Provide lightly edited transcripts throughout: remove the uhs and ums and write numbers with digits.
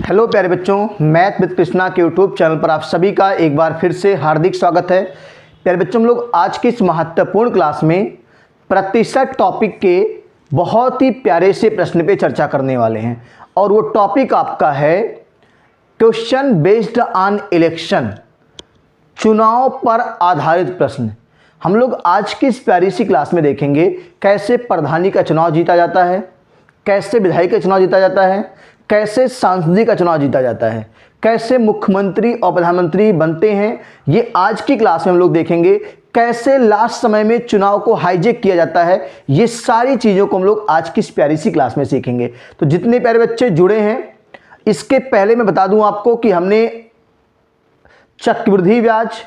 Hello प्यारे बच्चों, math with Krishna के यूट्यूब चैनल पर आप सभी का एक बार फिर से हार्दिक स्वागत है। प्यारे बच्चों, हम लोग आज की इस महत्वपूर्ण क्लास में प्रतिशत टॉपिक के बहुत ही प्यारे से प्रश्न पे चर्चा करने वाले हैं और वो टॉपिक आपका है क्वेश्चन बेस्ड ऑन इलेक्शन, चुनाव पर आधारित प्रश्न। हम लोग आज की इस प्यारी सी क्लास में देखेंगे कैसे प्रधानी का चुनाव जीता जाता है, कैसे विधायक का चुनाव जीता जाता है, कैसे सांसदीय का चुनाव जीता जाता है, कैसे मुख्यमंत्री और प्रधानमंत्री बनते हैं। ये आज की क्लास में हम लोग देखेंगे। कैसे लास्ट समय में चुनाव को हाईजेक किया जाता है, ये सारी चीज़ों को हम लोग आज की इस प्यारी सी क्लास में सीखेंगे। तो जितने प्यारे बच्चे जुड़े हैं, इसके पहले मैं बता दूं आपको कि हमने चक्रवृद्धि ब्याज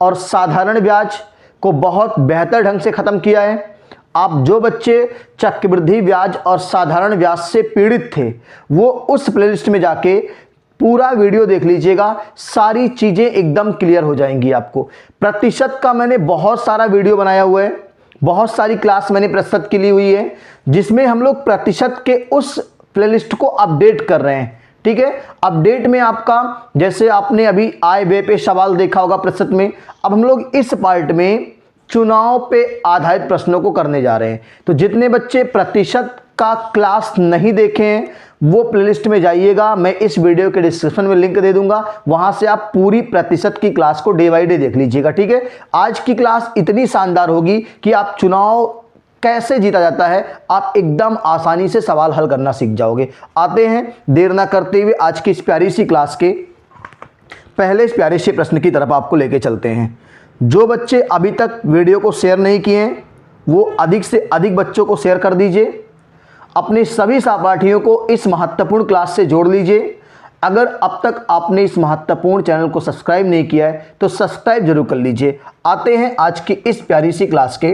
और साधारण ब्याज को बहुत बेहतर ढंग से ख़त्म किया है। आप जो बच्चे चक्रवृद्धि ब्याज और साधारण ब्याज से पीड़ित थे, वो उस प्लेलिस्ट में जाके पूरा वीडियो देख लीजिएगा, सारी चीज़ें एकदम क्लियर हो जाएंगी आपको। प्रतिशत का मैंने बहुत सारा वीडियो बनाया हुआ है, बहुत सारी क्लास मैंने प्रतिशत की ली हुई है, जिसमें हम लोग प्रतिशत के उस प्लेलिस्ट को अपडेट कर रहे हैं। ठीक है, अपडेट में आपका जैसे आपने अभी आय व्यय पे सवाल देखा होगा प्रतिशत में, अब हम लोग इस पार्ट में चुनाव पे आधारित प्रश्नों को करने जा रहे हैं। तो जितने बच्चे प्रतिशत का क्लास नहीं देखे हैं, वो प्लेलिस्ट में जाइएगा, मैं इस वीडियो के डिस्क्रिप्शन में लिंक दे दूंगा, वहां से आप पूरी प्रतिशत की क्लास को डे बाय डे देख लीजिएगा। ठीक है, आज की क्लास इतनी शानदार होगी कि आप चुनाव कैसे जीता जाता है, आप एकदम आसानी से सवाल हल करना सीख जाओगे। आते हैं देर ना करते हुए आज की इस प्यारी सी क्लास के पहले इस प्यारे से प्रश्न की तरफ आपको लेके चलते हैं। जो बच्चे अभी तक वीडियो को शेयर नहीं किए हैं, वो अधिक से अधिक बच्चों को शेयर कर दीजिए, अपने सभी सहपाठियों को इस महत्वपूर्ण क्लास से जोड़ लीजिए। अगर अब तक आपने इस महत्वपूर्ण चैनल को सब्सक्राइब नहीं किया है तो सब्सक्राइब जरूर कर लीजिए। आते हैं आज की इस प्यारी सी क्लास के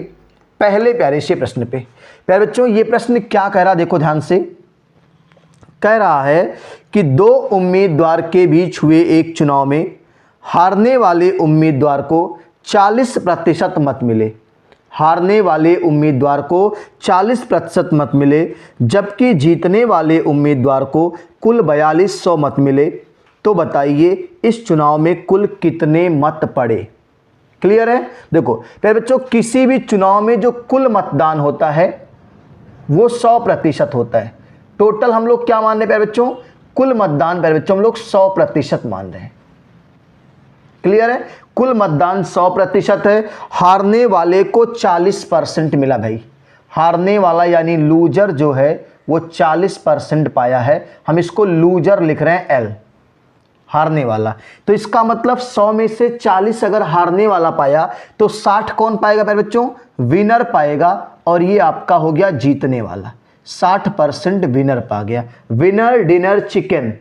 पहले प्यारे से प्रश्न पे। प्यारे बच्चों, ये प्रश्न क्या कह रहा, देखो ध्यान से। कह रहा है कि दो उम्मीदवार के बीच हुए एक चुनाव में हारने वाले उम्मीदवार को 40% मत मिले। हारने वाले उम्मीदवार को 40% मत मिले, जबकि जीतने वाले उम्मीदवार को कुल 4200 मत मिले। तो बताइए इस चुनाव में कुल कितने मत पड़े। क्लियर है? देखो प्यारे बच्चों, किसी भी चुनाव में जो कुल मतदान होता है वो 100% होता है। टोटल हम लोग क्या मान रहे हैं प्यारे बच्चों? कुल मतदान प्यारे बच्चों हम लोग 100% मान रहे हैं। क्लियर है? कुल मतदान 100% है। हारने वाले को 40% मिला भाई। हारने वाला यानी लूजर जो है वो 40% पाया है। हम इसको लूजर लिख रहे हैं एल, हारने वाला। तो इसका मतलब 100 में से 40 अगर हारने वाला पाया तो 60 कौन पाएगा प्यारे बच्चों? विनर पाएगा। और ये आपका हो गया जीतने वाला। 60% विनर पा गया। विनर डिनर चिकन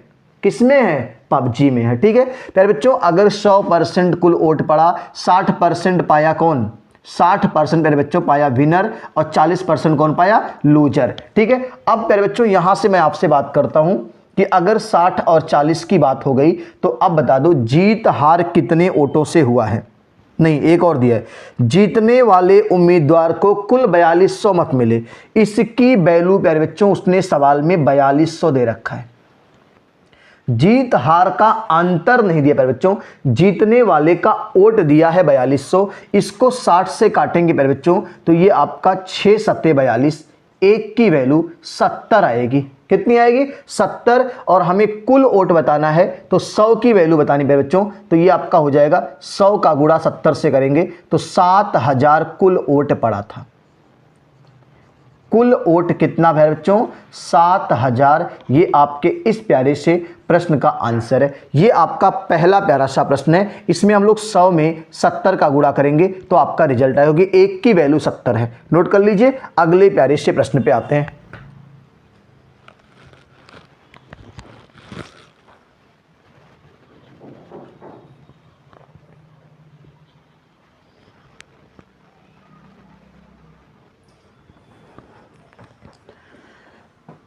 किसमें है? पबजी में है। ठीक है प्यारे बच्चों, अगर 100% कुल वोट पड़ा, 60% पाया कौन? 60% प्यारे बच्चों पाया विनर और 40% कौन पाया? लूजर। ठीक है, अब प्यारे बच्चों यहां से मैं आपसे बात करता हूं कि अगर 60 और 40 की बात हो गई तो अब बता दो जीत हार कितने वोटों से हुआ है। नहीं, एक और दिया है, जीतने वाले उम्मीदवार को कुल 4200 मत मिले। इसकी वैल्यू प्यारे बच्चों उसने सवाल में 4200 दे रखा है। जीत हार का अंतर नहीं दिया प्यारे बच्चों, जीतने वाले का वोट दिया है 4200, इसको 60 से काटेंगे प्यारे बच्चों तो ये आपका 6 सत्ते 42, एक की वैल्यू 70 आएगी। कितनी आएगी? 70। और हमें कुल वोट बताना है तो 100 की वैल्यू बतानी प्यारे बच्चों, तो ये आपका हो जाएगा 100 का गुणा 70 से करेंगे तो 7000 कुल वोट पड़ा था। कुल वोट कितना है बच्चों? 7000। ये आपके इस प्यारे से प्रश्न का आंसर है। ये आपका पहला प्यारा सा प्रश्न है। इसमें हम लोग 100 में 70 का गुणा करेंगे तो आपका रिजल्ट आएगी, एक की वैल्यू 70 है। नोट कर लीजिए। अगले प्यारे से प्रश्न पे आते हैं।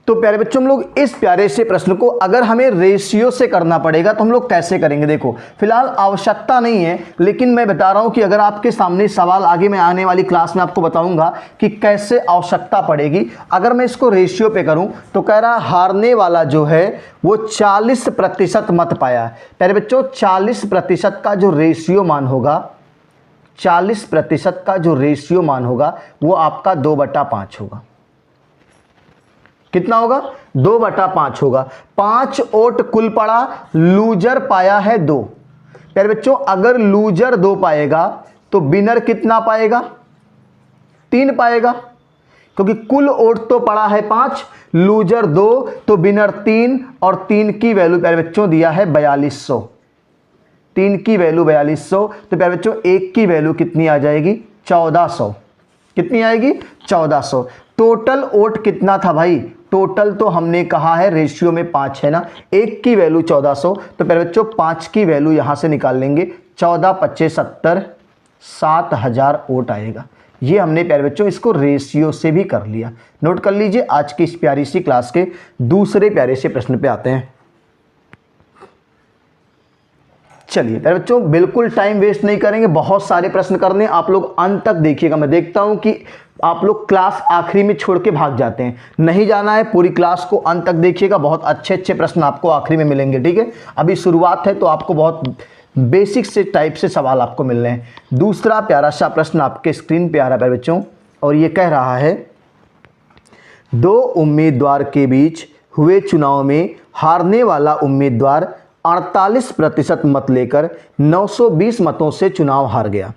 तो प्यारे बच्चों हम लोग इस प्यारे से प्रश्न को अगर हमें रेशियो से करना पड़ेगा तो हम लोग कैसे करेंगे। देखो फिलहाल आवश्यकता नहीं है, लेकिन मैं बता रहा हूं कि अगर आपके सामने सवाल आगे मैं आने वाली क्लास में आपको बताऊंगा कि कैसे आवश्यकता पड़ेगी। अगर मैं इसको रेशियो पे करूं तो कह रहा हारने वाला जो है वो 40% मत पाया। प्यारे बच्चों 40% का जो रेशियो मान होगा, 40% का जो रेशियो मान होगा वो आपका 2/5 होगा। कितना होगा? 2/5 होगा। 5 वोट कुल पड़ा, लूजर पाया है 2। प्यारे बच्चों अगर लूजर 2 पाएगा तो विनर कितना पाएगा? 3 पाएगा, क्योंकि कुल वोट तो पड़ा है 5, लूजर 2 तो विनर 3, और 3 की वैल्यू प्यारे बच्चों दिया है 4200। 3 की वैल्यू 4200, तो प्यारे बच्चों 1 की वैल्यू कितनी आ जाएगी? 1400। कितनी आएगी? 1400। टोटल वोट कितना था भाई? टोटल तो हमने कहा है रेशियो में 5 है ना, 1 की वैल्यू 1400, तो प्यारे बच्चों 5 की वैल्यू यहां से निकाल लेंगे, 14 25 70, 7000 वोट आएगा। ये हमने प्यारे बच्चों इसको रेशियो से भी कर लिया। नोट कर लीजिए। आज की इस प्यारी सी क्लास के दूसरे प्यारे से प्रश्न पे आते हैं। चलिए प्यारे बच्चों बिल्कुल टाइम वेस्ट नहीं करेंगे, बहुत सारे प्रश्न करने, आप लोग अंत तक देखिएगा। मैं देखता हूं कि आप लोग क्लास आखिरी में छोड़ के भाग जाते हैं, नहीं जाना है, पूरी क्लास को अंत तक देखिएगा। बहुत अच्छे अच्छे प्रश्न आपको आखिरी में मिलेंगे, ठीक है। अभी शुरुआत है तो आपको बहुत बेसिक से टाइप से सवाल आपको मिल रहे हैं। दूसरा प्यारा सा प्रश्न आपके स्क्रीन पे आ रहा है प्यारे बच्चों, और ये कह रहा है 2 उम्मीदवार के बीच हुए चुनाव में हारने वाला उम्मीदवार 48% मत लेकर 920 मतों से चुनाव हार गया।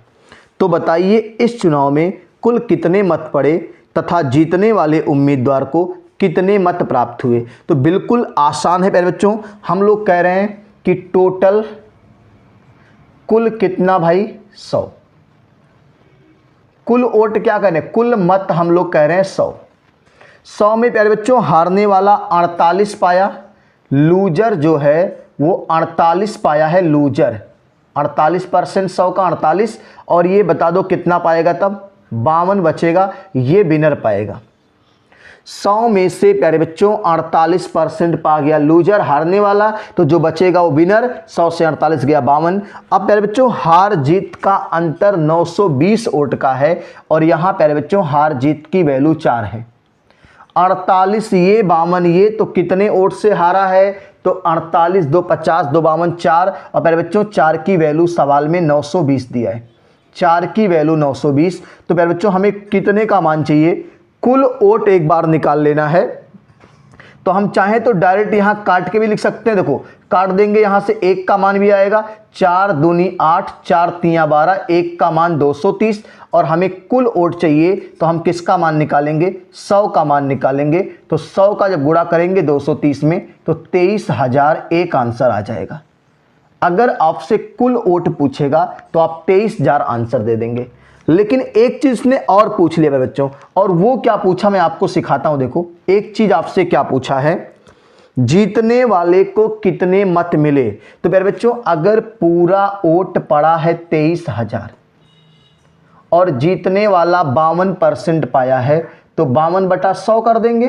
तो बताइए इस चुनाव में कुल कितने मत पड़े तथा जीतने वाले उम्मीदवार को कितने मत प्राप्त हुए। तो बिल्कुल आसान है प्यारे बच्चों, हम लोग कह रहे हैं कि टोटल कुल कितना भाई? 100। कुल वोट क्या कह रहे हैं? कुल मत हम लोग कह रहे हैं 100। 100 में प्यारे बच्चों हारने वाला 48 पाया, लूजर जो है वो 48 पाया है। लूजर 48%, 100 का 48, और ये बता दो कितना पाएगा तब? 52 बचेगा, ये विनर पाएगा। 100 में से प्यारे बच्चों 48% पा गया लूजर, हारने वाला, तो जो बचेगा वो विनर। 100 से 48 गया 52। अब प्यारे बच्चों हार जीत का अंतर 920 वोट का है, और यहां प्यारे बच्चों हार जीत की वैल्यू 4 है। 48 ये 52 ये, तो कितने वोट से हारा है? तो 48 2 50 2 52 4, और प्यारे बच्चों 4 की वैल्यू सवाल में 920 दिया है, 4 की वैल्यू 920। तो प्यारे बच्चों हमें कितने का मान चाहिए? कुल वोट एक बार निकाल लेना है। तो हम चाहें तो डायरेक्ट यहां काट के भी लिख सकते हैं। देखो काट देंगे, यहां से 1 का मान भी आएगा, 4 दूनी 8, 4 3 12, 1 का मान 230, और हमें कुल वोट चाहिए तो हम किसका मान निकालेंगे? 100 का मान निकालेंगे। तो 100 का जब गुणा करेंगे 230 में तो 23,000 एक आंसर आ जाएगा। अगर आपसे कुल वोट पूछेगा तो आप 23,000 आंसर दे देंगे। लेकिन एक चीज ने और पूछ लिया बच्चों, और वो क्या पूछा मैं आपको सिखाता हूं। देखो एक चीज आपसे क्या पूछा है, जीतने वाले को कितने मत मिले। तो प्यारे बच्चों अगर पूरा वोट पड़ा है 23,000 और जीतने वाला 52% पाया है, तो 52/100 कर देंगे।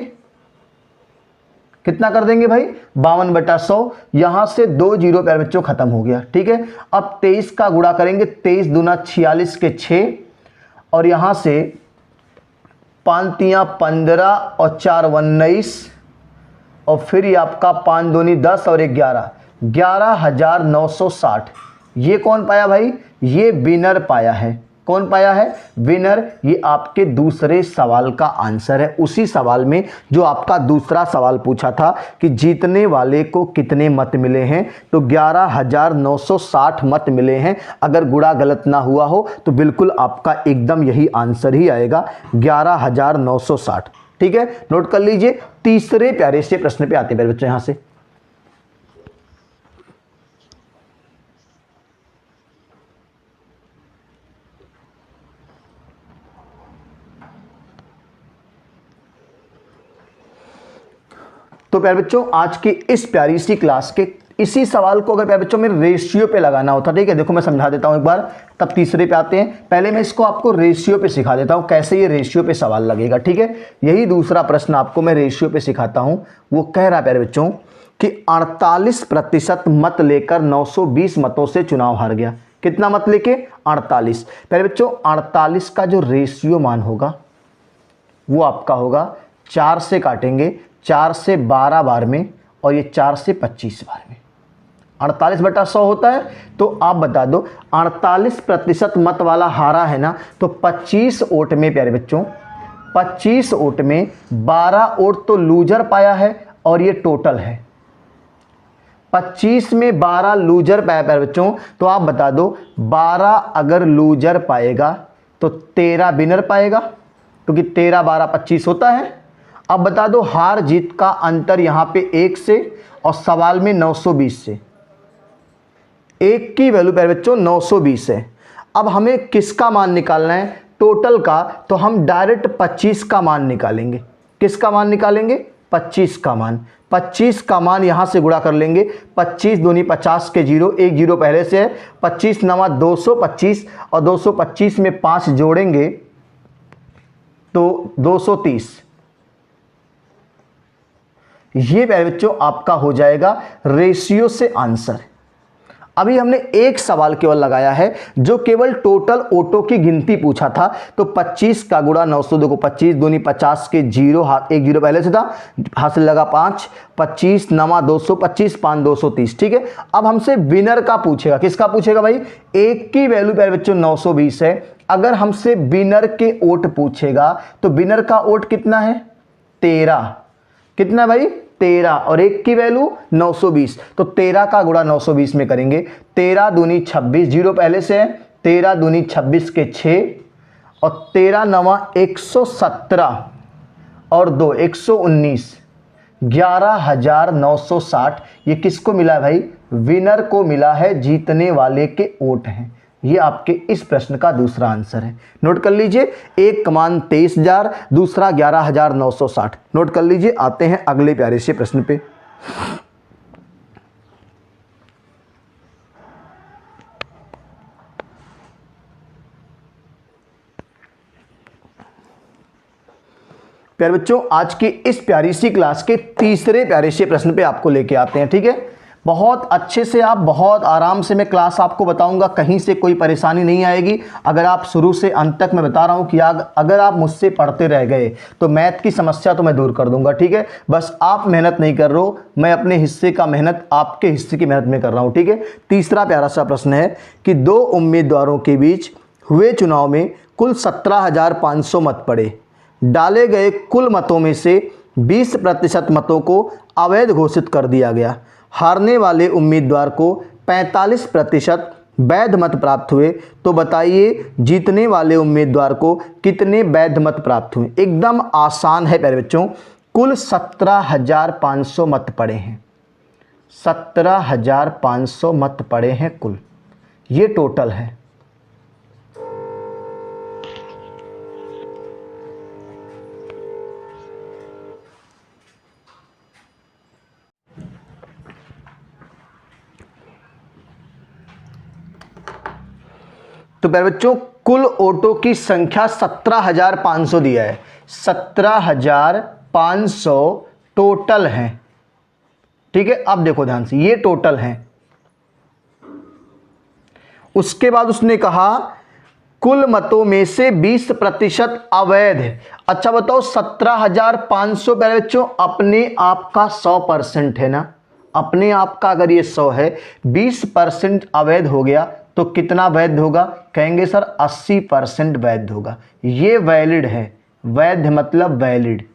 कितना कर देंगे भाई? 52/100। यहां से 2 जीरो प्यारे बच्चों खत्म हो गया, ठीक है। अब 23 का गुणा करेंगे, 23 दूना 46 के 6, और यहां से 5 तियां 15 और 4 19, और फिर ये आपका 5 दूनी 10 और 1 11, 11,960। ये कौन पाया भाई? ये विनर पाया है। कौन पाया है? विनर। ये आपके दूसरे सवाल का आंसर है, उसी सवाल में जो आपका दूसरा सवाल पूछा था कि जीतने वाले को कितने मत मिले हैं, तो 11,960 मत मिले हैं। अगर गुणा गलत ना हुआ हो तो बिल्कुल आपका एकदम यही आंसर ही आएगा, 11,960। ठीक है, नोट कर लीजिए। तीसरे प्यारे से प्रश्न पे आते हैं प्यारे बच्चों। यहां से तो प्यारे बच्चों आज की इस प्यारी सी क्लास के इसी सवाल को अगर प्यारे बच्चों में रेशियो पे लगाना होता, ठीक है, देखो मैं समझा देता हूँ एक बार, तब तीसरे पे आते हैं। पहले मैं इसको आपको रेशियो पे सिखा देता हूँ कैसे ये रेशियो पे सवाल लगेगा, ठीक है। यही दूसरा प्रश्न आपको मैं रेशियो पे सिखाता हूँ। वो कह रहा है प्यारे बच्चों कि 48% मत लेकर 920 मतों से चुनाव हार गया। कितना मत लेके? 48। प्यारे बच्चों 48 का जो रेशियो मान होगा वो आपका होगा 4 से काटेंगे, 4 से 12 बार में और ये 4 से 25 बार में। 48/100 होता है। तो आप बता दो 48% मत वाला हारा है ना, तो 25 वोट में प्यारे बच्चों 25 वोट में 12 वोट तो लूजर पाया है और ये टोटल है। 25 में 12 लूजर पाया प्यारे बच्चों, तो आप बता दो 12 अगर लूजर पाएगा तो 13 विनर पाएगा, क्योंकि 13 12 25 होता है। अब बता दो हार जीत का अंतर यहां पे 1 से और सवाल में 920 से। 1 की वैल्यू प्यारे बच्चों 920 है। अब हमें किसका मान निकालना है? टोटल का। तो हम डायरेक्ट 25 का मान निकालेंगे। किसका मान निकालेंगे? 25 का मान। 25 का मान यहां से गुणा कर लेंगे। 25 दूनी 50 के 0, 1 0 पहले से है। 25 नवा 225 और 225 में 5 जोड़ेंगे तो 230। ये प्यारे बच्चों आपका हो जाएगा रेशियो से आंसर। अभी हमने एक सवाल केवल लगाया है जो केवल टोटल वोटों की गिनती पूछा था। तो 25 का गुणा 900, देखो 25 दूनी 50 के 0, 1 0 पहले से था, हासिल लगा 5, 25 नवा 225, 5 230, ठीक है। अब हमसे विनर का पूछेगा। किसका पूछेगा भाई? 1 की वैल्यू प्यारे बच्चों 920 है। अगर हमसे विनर के वोट पूछेगा तो विनर का वोट कितना है? 13। कितना है भाई? 13 और 1 की वैल्यू 920। तो 13 का गुणा 920 में करेंगे। 13 दूनी 26, 0 पहले से है। 13 दूनी 26 के 6 और 13 नवा 117 और 2 119, 11,960। ये किसको मिला है भाई? विनर को मिला है, जीतने वाले के वोट हैं। ये आपके इस प्रश्न का दूसरा आंसर है। नोट कर लीजिए, एक का मान 23,000, दूसरा 11,960। नोट कर लीजिए। आते हैं अगले प्यारे से प्रश्न पे। प्यारे बच्चों आज की इस प्यारी सी क्लास के तीसरे प्यारे से प्रश्न पे आपको लेके आते हैं, ठीक है। बहुत अच्छे से आप, बहुत आराम से मैं क्लास आपको बताऊंगा, कहीं से कोई परेशानी नहीं आएगी। अगर आप शुरू से अंत तक मैं बता रहा हूं कि अगर आप मुझसे पढ़ते रह गए तो मैथ की समस्या तो मैं दूर कर दूंगा, ठीक है। बस आप मेहनत नहीं कर रहे हो, मैं अपने हिस्से का मेहनत आपके हिस्से की मेहनत में कर रहा हूं, ठीक है। तीसरा प्यारा सा प्रश्न है कि 2 उम्मीदवारों के बीच हुए चुनाव में कुल 17,500 मत पड़े। डाले गए कुल मतों में से 20% मतों को अवैध घोषित कर दिया गया। हारने वाले उम्मीदवार को 45% वैध मत प्राप्त हुए। तो बताइए जीतने वाले उम्मीदवार को कितने वैध मत प्राप्त हुए? एकदम आसान है प्यारे बच्चों। कुल 17,500 मत पड़े हैं। 17,500 मत पड़े हैं कुल, ये टोटल है। तो प्यारे बच्चों कुल वोटों की संख्या 17,500 दिया है। 17,500 टोटल है, ठीक है। अब देखो ध्यान से, ये टोटल है। उसके बाद उसने कहा कुल मतों में से 20% अवैध है। अच्छा बताओ 17,500 प्यारे बच्चों अपने आप का 100% है ना। अपने आप का अगर ये 100 है, 20% अवैध हो गया तो कितना वैध होगा? कहेंगे सर 80% वैध होगा। ये वैलिड है। वैध मतलब वैलिड।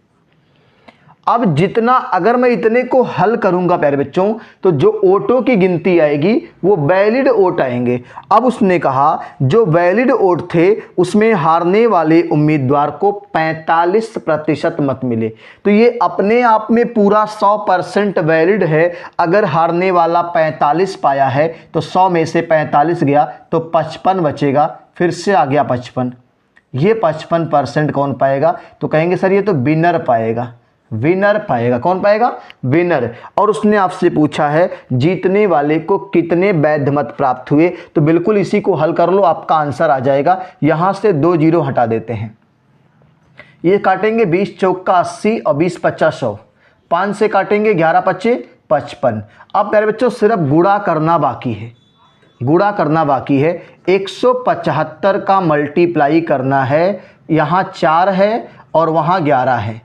अब जितना, अगर मैं इतने को हल करूंगा प्यारे बच्चों, तो जो वोटों की गिनती आएगी वो वैलिड वोट आएंगे। अब उसने कहा जो वैलिड वोट थे उसमें हारने वाले उम्मीदवार को 45% मत मिले। तो ये अपने आप में पूरा 100% वैलिड है। अगर हारने वाला 45 पाया है तो 100 में से 45 गया तो 55 बचेगा। फिर से आ गया 55। ये 55% कौन पाएगा? तो कहेंगे सर ये तो विनर पाएगा। विनर पाएगा। कौन पाएगा? विनर। और उसने आपसे पूछा है जीतने वाले को कितने वैध मत प्राप्त हुए, तो बिल्कुल इसी को हल कर लो, आपका आंसर आ जाएगा। यहां से 2 जीरो हटा देते हैं, ये काटेंगे 20 चौक का 80 और 20 50 100, 5 से काटेंगे 11 25 55। अब प्यारे बच्चों सिर्फ गुणा करना बाकी है, गुणा करना बाकी है। 175 का मल्टीप्लाई करना है, यहाँ 4 है और वहाँ 11 है।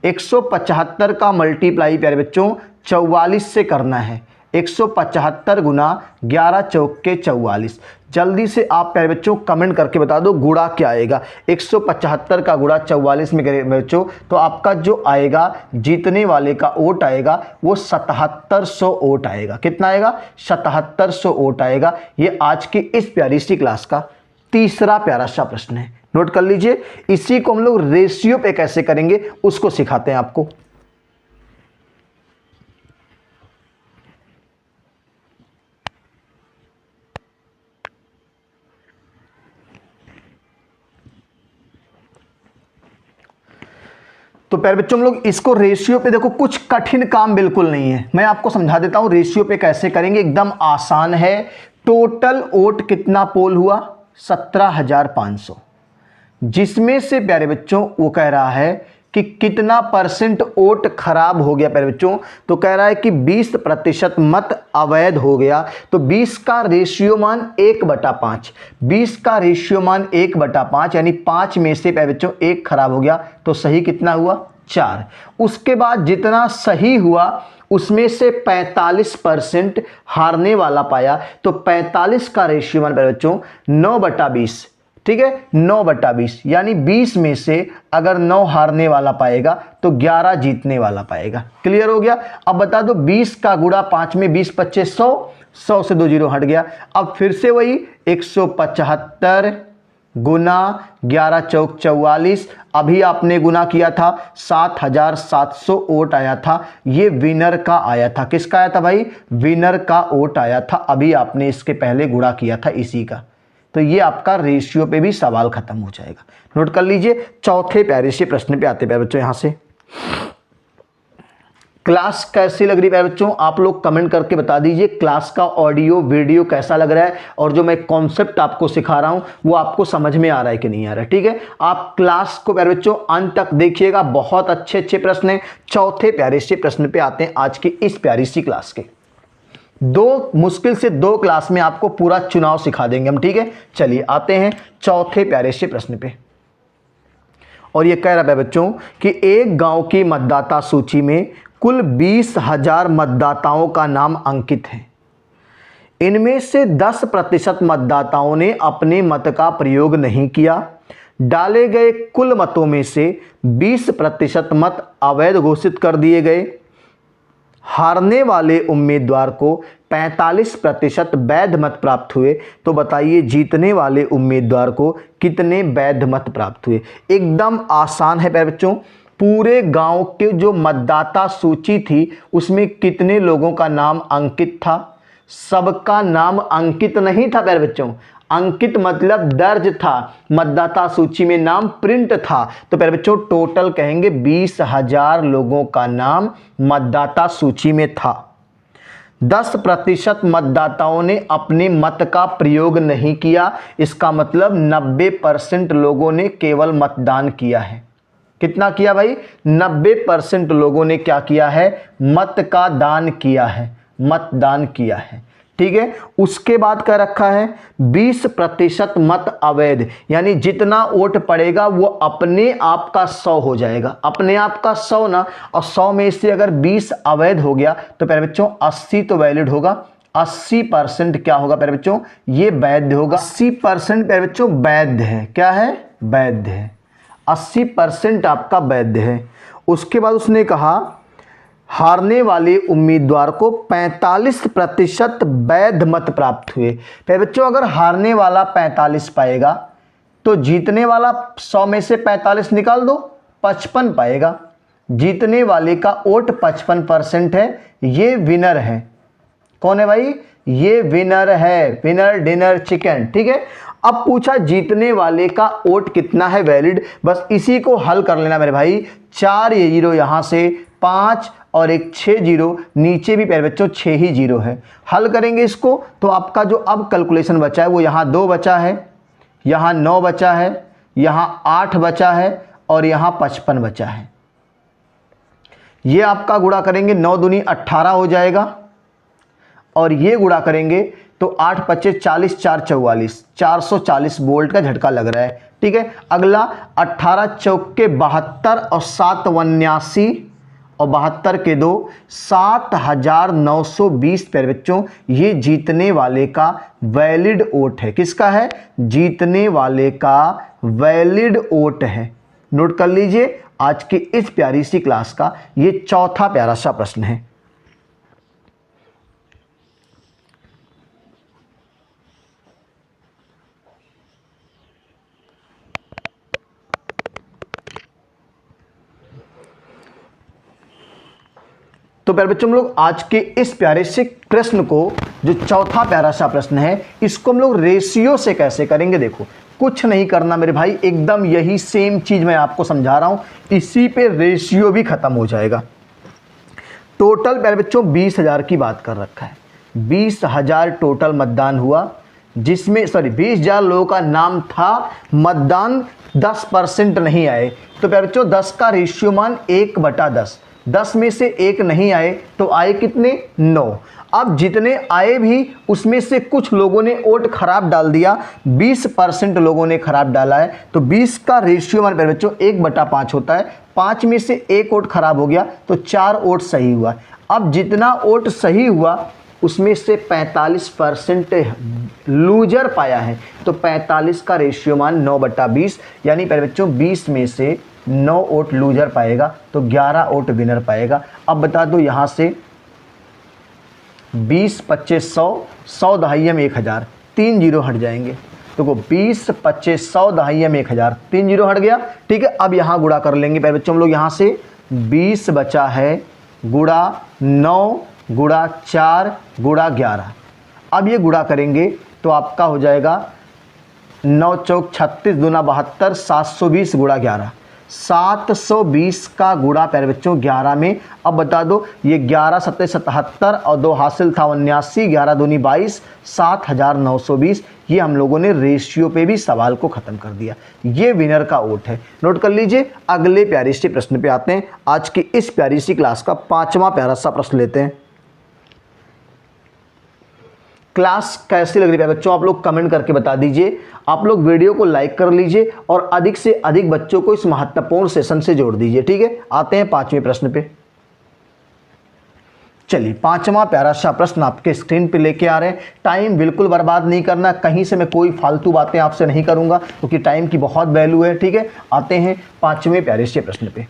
175 का मल्टीप्लाई प्यारे बच्चों 44 से करना है। 175 गुना 11 चौक के 44। जल्दी से आप प्यारे बच्चों कमेंट करके बता दो गुणा क्या आएगा। 175 का गुणा 44 में करें बच्चों तो आपका जो आएगा जीतने वाले का वोट आएगा वो 7700 वोट आएगा। कितना आएगा? 7700 वोट आएगा। ये आज की इस प्यारी सी क्लास का तीसरा प्यारा सा प्रश्न है, नोट कर लीजिए। इसी को हम लोग रेशियो पे कैसे करेंगे उसको सिखाते हैं आपको। तो प्यारे बच्चों हम लोग इसको रेशियो पे देखो, कुछ कठिन काम बिल्कुल नहीं है, मैं आपको समझा देता हूं रेशियो पे कैसे करेंगे, एकदम आसान है। टोटल वोट कितना पोल हुआ? 17,500, जिसमें से प्यारे बच्चों वो कह रहा है कि कितना परसेंट वोट खराब हो गया। प्यारे बच्चों तो कह रहा है कि 20% मत अवैध हो गया। तो 20 का रेशियो मान 1/5, 20 का रेशियो मान 1/5 यानी 5 में से प्यारे बच्चों 1 खराब हो गया। तो सही कितना हुआ? 4। उसके बाद जितना सही हुआ उसमें से 45% हारने वाला पाया। तो 45 का रेशियो मान प्यारे बच्चों 9/20, ठीक है, 9/20 यानी 20 में से अगर 9 हारने वाला पाएगा तो 11 जीतने वाला पाएगा। क्लियर हो गया? अब बता दो 20 का गुणा 5 में 20 25 100, 100 से 2 जीरो हट गया। अब फिर से वही 175 गुना 11 चौक 44, अभी आपने गुना किया था 7700 वोट आया था। ये विनर का आया था। किसका आया था भाई? विनर का वोट आया था। अभी आपने इसके पहले गुणा किया था इसी का। तो ये आपका रेशियो पे भी सवाल खत्म हो जाएगा। नोट कर लीजिए। चौथे प्यारे से प्रश्न पे आते हैं बच्चों। यहां से क्लास कैसी लग रही है बच्चों? आप लोग कमेंट करके बता दीजिए क्लास का ऑडियो वीडियो कैसा लग रहा है, और जो मैं कॉन्सेप्ट आपको सिखा रहा हूं वो आपको समझ में आ रहा है कि नहीं आ रहा है। ठीक है, आप क्लास को प्यारे बच्चों अंत तक देखिएगा, बहुत अच्छे अच्छे प्रश्न हैं। चौथे प्यारे से प्रश्न पे आते हैं आज की इस प्यारी सी क्लास के। मुश्किल से 2 क्लास में आपको पूरा चुनाव सिखा देंगे हम। ठीक है, चलिए आते हैं चौथे प्यारे से प्रश्न पे। और ये कह रहा है बच्चों कि एक गांव की मतदाता सूची में कुल 20,000 मतदाताओं का नाम अंकित है। इनमें से 10% मतदाताओं ने अपने मत का प्रयोग नहीं किया। डाले गए कुल मतों में से 20% मत अवैध घोषित कर दिए गए। हारने वाले उम्मीदवार को 45% वैध मत प्राप्त हुए। तो बताइए जीतने वाले उम्मीदवार को कितने वैध मत प्राप्त हुए? एकदम आसान है प्यारे बच्चों। पूरे गांव के जो मतदाता सूची थी उसमें कितने लोगों का नाम अंकित था? सबका नाम अंकित नहीं था प्यारे बच्चों। अंकित मतलब दर्ज था, मतदाता सूची में नाम प्रिंट था। तो प्यारे बच्चों टोटल कहेंगे 20,000 लोगों का नाम मतदाता सूची में था। 10% मतदाताओं ने अपने मत का प्रयोग नहीं किया। इसका मतलब 90% लोगों ने केवल मतदान किया है। कितना किया भाई? 90% लोगों ने क्या किया है? मत का दान किया है, मतदान किया है। ठीक है, उसके बाद क्या रखा है? 20% मत अवैध, यानी जितना वोट पड़ेगा वो अपने आप का 100 हो जाएगा। अपने आप का 100 ना, और 100 में से अगर 20 अवैध हो गया तो प्यारे बच्चों 80 तो वैलिड होगा। 80% क्या होगा प्यारे बच्चों? ये वैध होगा। 80% प्यारे बच्चों वैध है। क्या है? वैध है। 80% आपका वैध है। उसके बाद उसने कहा हारने वाले उम्मीदवार को 45% वैध मत प्राप्त हुए। फिर बच्चों अगर हारने वाला 45 पाएगा तो जीतने वाला 100 में से 45 निकाल दो, 55 पाएगा। जीतने वाले का वोट 55% है, ये विनर है। कौन है भाई? ये विनर है, विनर डिनर चिकन। ठीक है, अब पूछा जीतने वाले का वोट कितना है वैलिड, बस इसी को हल कर लेना मेरे भाई। 4 ये जीरो यहाँ से, 5 और एक 6 जीरो, नीचे भी प्यारे बच्चों 6 ही जीरो है। हल करेंगे इसको तो आपका जो अब कैलकुलेशन बचा है वो यहाँ 2 बचा है, यहाँ 9 बचा है, यहाँ 8 बचा है और यहाँ 55 बचा है। ये आपका गुणा करेंगे 9 दूनी 18 हो जाएगा और ये गुणा करेंगे तो 8 पच्चे 40, 4 44, 440 वोल्ट का झटका लग रहा है। ठीक है, अगला 18 चौके 72 और 7 79 और 72 के 2 7920 प्यारे बच्चों, ये जीतने वाले का वैलिड वोट है। किसका है? जीतने वाले का वैलिड वोट है। नोट कर लीजिए, आज की इस प्यारी सी क्लास का ये चौथा प्यारा सा प्रश्न है। तो प्यारे बच्चों, हम लोग आज के इस प्यारे से प्रश्न को, जो चौथा प्यारा सा प्रश्न है, इसको हम लोग रेशियो से कैसे करेंगे। देखो, कुछ नहीं करना मेरे भाई, एकदम यही सेम चीज मैं आपको समझा रहा हूं, इसी पे रेशियो भी खत्म हो जाएगा। टोटल प्यारे बच्चों 20,000 की बात कर रखा है, 20,000 टोटल मतदान हुआ, जिसमें 20,000 लोगों का नाम था, मतदान 10% नहीं आए। तो प्यारे बच्चों 10 का रेशियो मान 1/10, 10 में से 1 नहीं आए तो आए कितने? 9। अब जितने आए भी उसमें से कुछ लोगों ने वोट खराब डाल दिया, 20% लोगों ने खराब डाला है, तो 20 का रेशियो हमारे प्यारे बच्चों 1/5 होता है। 5 में से 1 वोट खराब हो गया तो 4 वोट सही हुआ। अब जितना वोट सही हुआ उसमें से 45% लूजर पाया है, तो 45 का रेशियो मान 9/20, यानी प्यारे बच्चों 20 में से 9 वोट लूजर पाएगा तो 11 वोट विनर पाएगा। अब बता दो, यहाँ से 20 25 100, 100 दहाइयों में 1000, 3 जीरो हट जाएंगे। तो 20 25 100 दहाइयों में 1000, 3 जीरो हट गया। ठीक है, अब यहाँ गुणा कर लेंगे प्यारे बच्चों हम लोग। यहाँ से 20 बचा है, गुणा 9 गुणा 4 गुणा 11। अब ये गुणा करेंगे तो आपका हो जाएगा 9 चौक 36 दूना 72, 720 गुणा 11, 720 का गुणा प्यारे बच्चों 11 में। अब बता दो, ये 11 7 77 और 2 हासिल था 79, 11 दूनी 22, 7,920। ये हम लोगों ने रेशियो पे भी सवाल को ख़त्म कर दिया। ये विनर का वोट है। नोट कर लीजिए, अगले प्यारी सी प्रश्न पे आते हैं। आज की इस प्यारी सी क्लास का 5वां प्यारा सा प्रश्न लेते हैं। क्लास कैसी लग रही है बच्चों, आप लोग कमेंट करके बता दीजिए। आप लोग वीडियो को लाइक कर लीजिए और अधिक से अधिक बच्चों को इस महत्वपूर्ण सेशन से जोड़ दीजिए। ठीक है, आते हैं 5वें प्रश्न पे। चलिए, 5वां प्यारा सा प्रश्न आपके स्क्रीन पे लेके आ रहे हैं। टाइम बिल्कुल बर्बाद नहीं करना, कहीं से मैं कोई फालतू बातें आपसे नहीं करूंगा क्योंकि टाइम की बहुत वैल्यू है। ठीक है, आते हैं 5वें प्यारे से प्रश्न पे।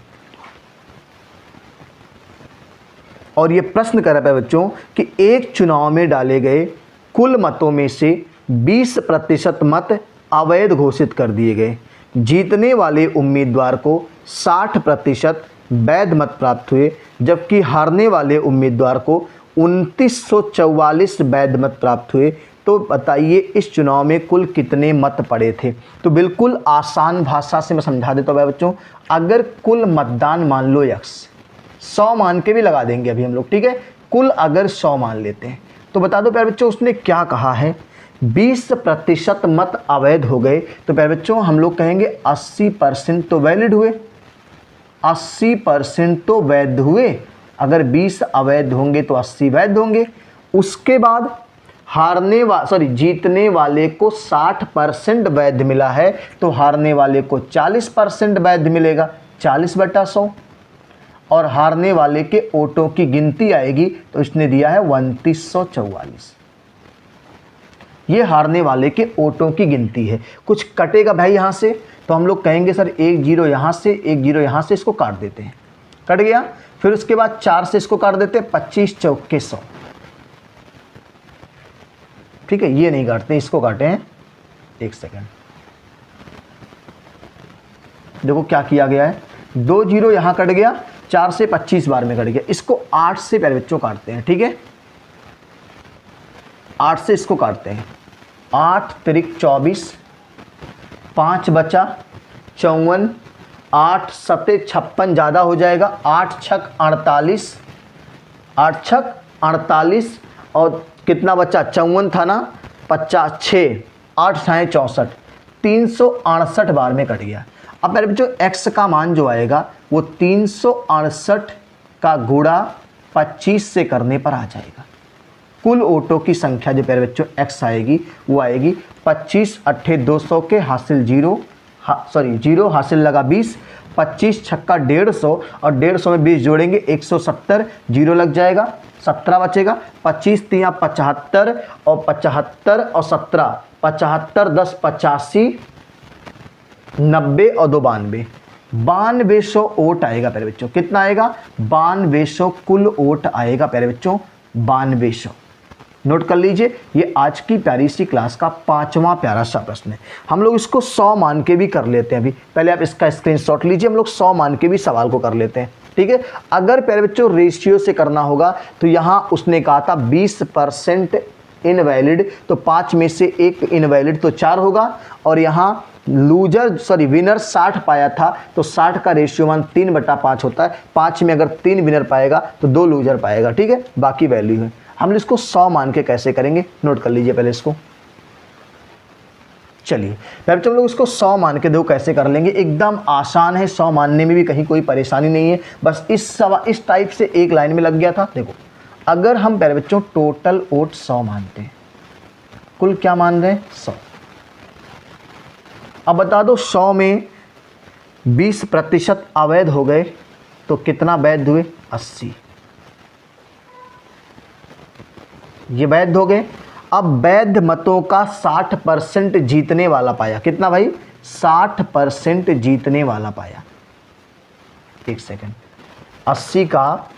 और ये प्रश्न कर रहा है बच्चों कि एक चुनाव में डाले गए कुल मतों में से 20% मत अवैध घोषित कर दिए गए। जीतने वाले उम्मीदवार को 60% वैध मत प्राप्त हुए, जबकि हारने वाले उम्मीदवार को 2944 वैध मत प्राप्त हुए। तो बताइए इस चुनाव में कुल कितने मत पड़े थे। तो बिल्कुल आसान भाषा से मैं समझा देता हूँ बच्चों। अगर कुल मतदान मान लो x, 100 मान के भी लगा देंगे अभी हम लोग। ठीक है, कुल अगर 100 मान लेते हैं तो बता दो प्यारे बच्चों उसने क्या कहा है, 20% मत अवैध हो गए। तो प्यारे बच्चों हम लोग कहेंगे 80% तो वैलिड हुए, 80% तो वैध हुए। अगर 20 अवैध होंगे तो 80 वैध होंगे। उसके बाद जीतने वाले को 60% वैध मिला है, तो हारने वाले को 40% वैध मिलेगा, 40/100। और हारने वाले के वोटों की गिनती आएगी तो इसने दिया है 2944। ये हारने वाले के वोटों की गिनती है। कुछ कटेगा भाई यहाँ से, तो हम लोग कहेंगे सर 1 जीरो यहाँ से, 1 जीरो यहाँ से, इसको काट देते हैं, कट गया। फिर उसके बाद 4 से इसको काट देते हैं, 25 चौके 100। ठीक है, ये नहीं काटते, इसको काटे हैं। 1 सेकेंड, देखो क्या किया गया है, 2 जीरो यहाँ कट गया, 4 से 25 बार में कट गया। इसको 8 से प्यारे बच्चों काटते हैं। ठीक है, 8 से इसको काटते हैं, 8 त्रिक 24, 5 बचा 54, 8 सते 56 ज़्यादा हो जाएगा, 8 छक 48, 8 छक 48 और कितना बचा 54 था ना, 50 6 8 छाएँ 64, 368 बार में कट गया। अब मेरे बच्चों x का मान जो आएगा वो 368 का गुणा 25 से करने पर आ जाएगा। कुल ओटो की संख्या जो मेरे बच्चों x आएगी वो आएगी 25 अट्ठे 200 के हासिल 0 0 हासिल लगा 20, 25 छक्का 150 और 150 में 20 जोड़ेंगे 170, 0 लग जाएगा 17 बचेगा, 25 तिया 75 और 75 और 17 75 10 85 90 और 2 92, 9200 ओट आएगा प्यारे बच्चों। कितना आएगा 9200 कुल ओट आएगा प्यारे बच्चों, 9200। नोट कर लीजिए, ये आज की प्यारी सी क्लास का 5वां प्यारा सा प्रश्न है। हम लोग इसको 100 मान के भी कर लेते हैं। अभी पहले आप इसका स्क्रीनशॉट लीजिए, हम लोग 100 मान के भी सवाल को कर लेते हैं, ठीक है। अगर प्यारे बच्चों रेशियो से करना होगा तो यहाँ उसने कहा था 20% इनवैलिड, तो 5 में से 1 इनवैलिड तो 4 होगा, और यहाँ विनर 60 पाया था तो 60 का रेशियो मान 3/5 होता है। 5 में अगर 3 विनर पाएगा तो 2 लूजर पाएगा, ठीक है, बाकी वैल्यू है। हम इसको 100 मान के कैसे करेंगे, नोट कर लीजिए पहले इसको। चलिए हम लोग इसको 100 मान के देखो कैसे कर लेंगे, एकदम आसान है, 100 मानने में भी कहीं कोई परेशानी नहीं है। बस इस टाइप से एक लाइन में लग गया था। देखो अगर हम प्यारे बच्चों टोटल वोट 100 मानते हैं, कुल क्या मान रहे हैं 100, अब बता दो 100 में 20% अवैध हो गए तो कितना वैध हुए 80, ये वैध हो गए। अब वैध मतों का 60% जीतने वाला पाया, कितना भाई 60% जीतने वाला पाया। एक सेकंड, 80 का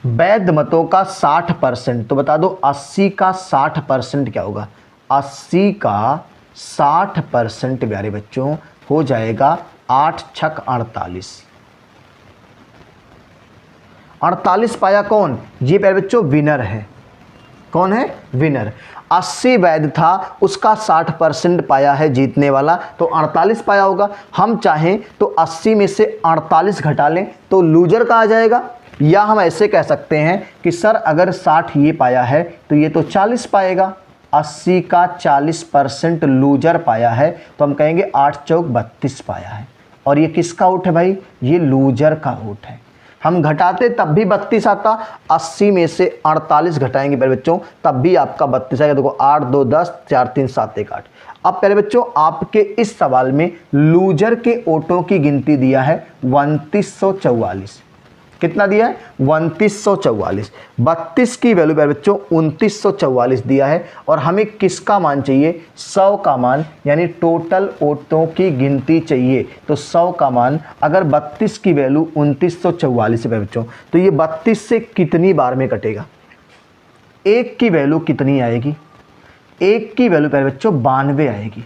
वैध मतों का 60%, तो बता दो 80 का 60% क्या होगा, 80 का 60% प्यारे बच्चों हो जाएगा 8 छक 48। 48 पाया कौन, ये प्यारे बच्चों विनर है। कौन है विनर। 80 वैध था, उसका 60% पाया है जीतने वाला, तो 48 पाया होगा। हम चाहें तो 80 में से 48 घटा लें तो लूजर का आ जाएगा, या हम ऐसे कह सकते हैं कि सर अगर 60 ये पाया है तो ये तो 40 पाएगा। 80 का 40% लूजर पाया है तो हम कहेंगे 8 चौक 32 पाया है। और ये किसका वोट है भाई, ये लूजर का वोट है। हम घटाते तब भी 32 आता, 80 में से 48 घटाएंगे पहले बच्चों तब भी आपका 32 आएगा। देखो 8 2 10 4 3 7 1 8। अब पहले बच्चों आपके इस सवाल में लूजर के वोटों की गिनती दिया है 2944। कितना दिया है 2944। 32 की वैल्यू पहले बच्चों 2944 दिया है, और हमें किसका मान चाहिए 100 का मान, यानी टोटल वोटों की गिनती चाहिए। तो 100 का मान अगर 32 की वैल्यू 2944 है बच्चों, तो ये 32 से कितनी बार में कटेगा, 1 की वैल्यू कितनी आएगी, 1 की वैल्यू पहले बच्चों 92 आएगी।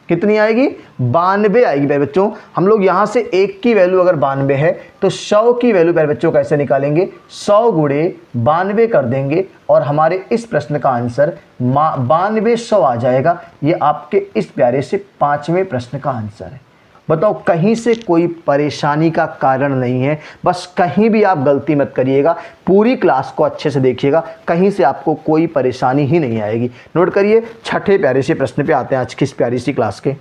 कितनी आएगी 92 आएगी पहले बच्चों। हम लोग यहाँ से 1 की वैल्यू अगर 92 है तो 100 की वैल्यू पहले बच्चों कैसे निकालेंगे, 100 गुणे 92 कर देंगे और हमारे इस प्रश्न का आंसर 9200 आ जाएगा। ये आपके इस प्यारे से 5वें प्रश्न का आंसर है। बताओ कहीं से कोई परेशानी का कारण नहीं है, बस कहीं भी आप गलती मत करिएगा, पूरी क्लास को अच्छे से देखिएगा, कहीं से आपको कोई परेशानी ही नहीं आएगी। नोट करिए, छठे प्यारे से प्रश्न पे आते हैं आज की इस प्यारी सी क्लास के।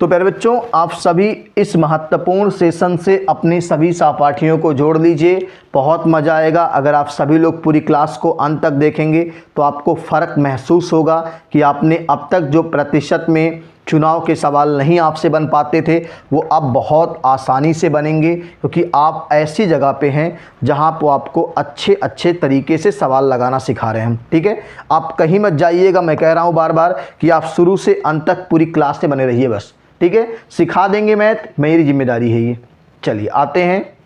तो प्यारे बच्चों आप सभी इस महत्वपूर्ण सेशन से अपने सभी सहपाठियों को जोड़ लीजिए, बहुत मज़ा आएगा। अगर आप सभी लोग पूरी क्लास को अंत तक देखेंगे तो आपको फ़र्क महसूस होगा कि आपने अब तक जो प्रतिशत में चुनाव के सवाल नहीं आपसे बन पाते थे वो अब बहुत आसानी से बनेंगे, क्योंकि आप ऐसी जगह पे हैं जहां पर आपको अच्छे तरीके से सवाल लगाना सिखा रहे हैं हम। ठीक है, आप कहीं मत जाइएगा, मैं कह रहा हूं बार बार कि आप शुरू से अंत तक पूरी क्लास से बने रहिए बस। ठीक है, सिखा देंगे मैथ, मेरी जिम्मेदारी है ये। चलिए आते हैं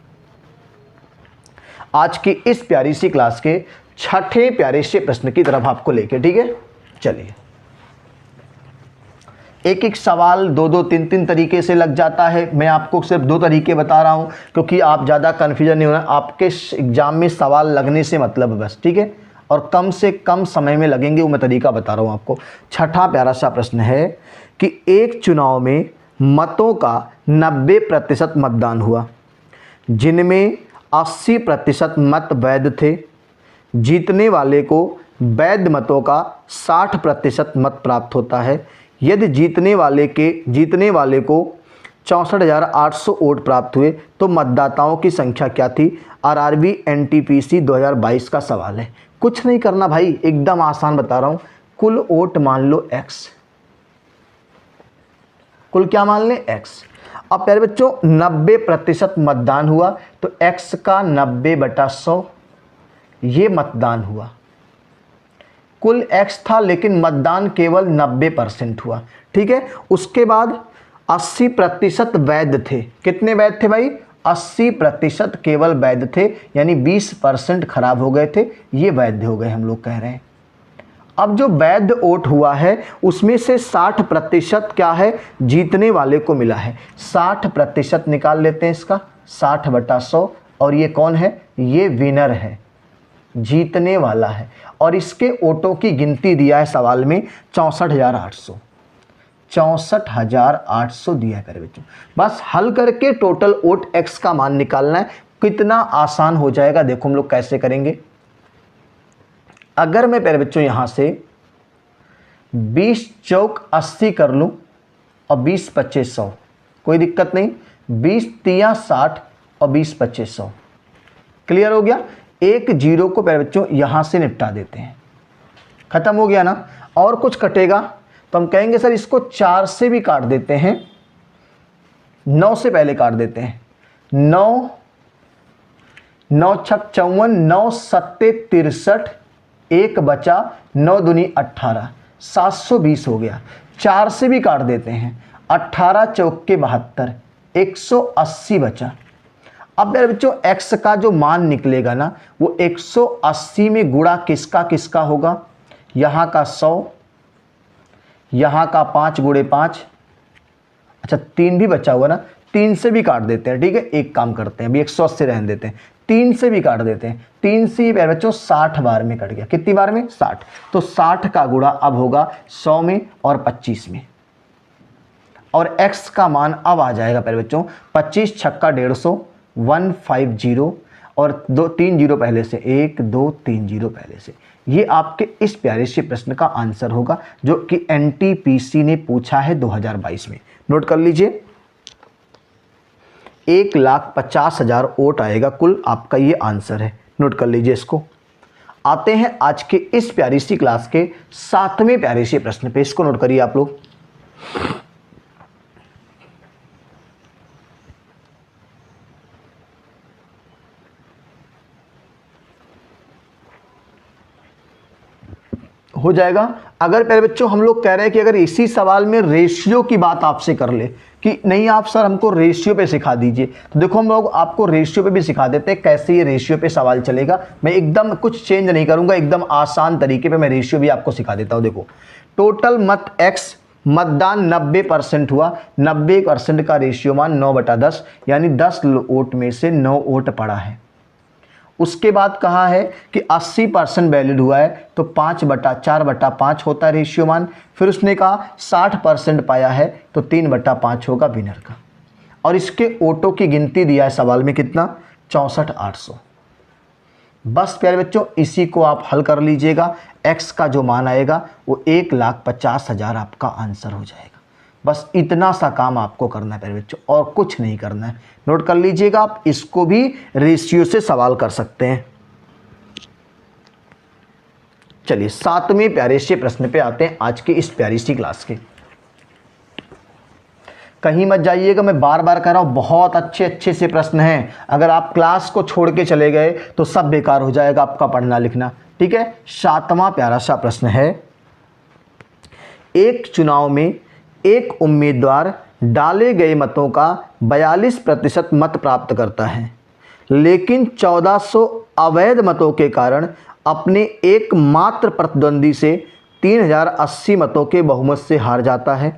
आज की इस प्यारी सी क्लास के छठे प्यारे से प्रश्न की तरफ आपको लेके। ठीक है, चलिए एक एक सवाल दो दो तीन तीन तरीके से लग जाता है। मैं आपको सिर्फ 2 तरीके बता रहा हूँ क्योंकि आप ज़्यादा कन्फ्यूजन नहीं होना। आपके एग्जाम में सवाल लगने से मतलब है बस, ठीक है, और कम से कम समय में लगेंगे, वो मैं तरीका बता रहा हूँ आपको। छठा प्यारा सा प्रश्न है कि एक चुनाव में मतों का 90% मतदान हुआ, जिनमें 80% मत वैध थे। जीतने वाले को वैध मतों का 60% मत प्राप्त होता है। यदि जीतने वाले को 64,800 वोट प्राप्त हुए तो मतदाताओं की संख्या क्या थी? आरआरबी एनटीपीसी 2022 का सवाल है। कुछ नहीं करना भाई, एकदम आसान बता रहा हूँ। कुल वोट मान लो x, कुल क्या मान लें? x। अब प्यारे बच्चों 90% मतदान हुआ तो x का 90/100 ये मतदान हुआ। कुल x था लेकिन मतदान केवल 90% हुआ, ठीक है। उसके बाद 80% वैध थे। कितने वैध थे भाई? 80% केवल वैध थे, यानी 20% खराब हो गए थे, ये वैध हो गए हम लोग कह रहे हैं। अब जो वैध वोट हुआ है उसमें से 60% क्या है? जीतने वाले को मिला है। 60% निकाल लेते हैं इसका, 60/100, और ये कौन है? ये विनर है, जीतने वाला है। और इसके वोटों की गिनती दिया है सवाल में 64,800, 64,800 दिया है प्यारे बच्चों। बस हल करके टोटल वोट x का मान निकालना है। कितना आसान हो जाएगा, देखो हम लोग कैसे करेंगे। अगर मैं प्यारे बच्चों यहां से 20 चौक 80 कर लूं और 20 25 100, कोई दिक्कत नहीं। 20 तिया 60 और 20 25 100, क्लियर हो गया। एक जीरो को प्यारे बच्चों यहां से निपटा देते हैं, खत्म हो गया ना। और कुछ कटेगा तो हम कहेंगे सर इसको 4 से भी काट देते हैं, 9 से पहले काट देते हैं। 9 9 छक 54, 9 सत्ते 63, 1 बचा, 9 दूनी 18, 720 हो गया। 4 से भी काट देते हैं, 18 चौक के 72, 180 बचा। अब यार बच्चों x का जो मान निकलेगा ना वो 180 में गुणा किसका किसका होगा? यहाँ का 100, यहाँ का 5 गुणे 5, अच्छा 3 भी बचा हुआ ना, 3 से भी काट देते हैं, ठीक है। एक काम करते हैं, अभी 180 रहने देते हैं, 3 से भी काट देते हैं। 3 से ही बच्चों 60 बार में कट गया। कितनी बार में? 60। तो 60 का गुणा अब होगा 100 में और 25 में, और x का मान अब आ जाएगा पहले बच्चों 25 छक्का 150, 150, और 3 जीरो पहले से, 1 2 3 जीरो पहले से। ये आपके इस प्यारे से प्रश्न का आंसर होगा जो कि एनटीपीसी ने पूछा है 2022 में। नोट कर लीजिए, 1,50,000 वोट आएगा कुल, आपका ये आंसर है। नोट कर लीजिए इसको। आते हैं आज के इस प्यारी सी क्लास के 7वें प्यारे से प्रश्न पे, इसको नोट करिए आप लोग। हो जाएगा। अगर प्यारे बच्चों हम लोग कह रहे हैं कि अगर इसी सवाल में रेशियो की बात आपसे कर ले कि नहीं आप सर हमको रेशियो पे सिखा दीजिए, तो देखो हम लोग आपको रेशियो पे भी सिखा देते हैं कैसे ये रेशियो पे सवाल चलेगा। मैं एकदम कुछ चेंज नहीं करूंगा, एकदम आसान तरीके पे मैं रेशियो भी आपको सिखा देता हूं। देखो टोटल मत x, मतदान 90% हुआ, 90% का रेशियो मान 9/10, यानी 10 वोट में से 9 वोट पड़ा है। उसके बाद कहा है कि 80% वैलिड हुआ है तो 5/4/5 होता है रेशियो मान। फिर उसने कहा 60% पाया है तो 3/5 होगा विनर का। और इसके वोटों की गिनती दिया है सवाल में कितना? 64,800। बस प्यारे बच्चों इसी को आप हल कर लीजिएगा, x का जो मान आएगा वो 1,50,000 आपका आंसर हो जाएगा। बस इतना सा काम आपको करना है प्यारे बच्चों, और कुछ नहीं करना है। नोट कर लीजिएगा, आप इसको भी रेशियो से सवाल कर सकते हैं। चलिए 7वें प्यारे से प्रश्न पे आते हैं आज की इस प्यारी सी क्लास के। कहीं मत जाइएगा, मैं बार बार कह रहा हूं, बहुत अच्छे अच्छे से प्रश्न हैं। अगर आप क्लास को छोड़ के चले गए तो सब बेकार हो जाएगा आपका पढ़ना लिखना, ठीक है। 7वां प्यारा सा प्रश्न है, एक चुनाव में एक उम्मीदवार डाले गए मतों का 42% मत प्राप्त करता है, लेकिन 1400 अवैध मतों के कारण अपने एकमात्र प्रतिद्वंदी से 3080 मतों के बहुमत से हार जाता है।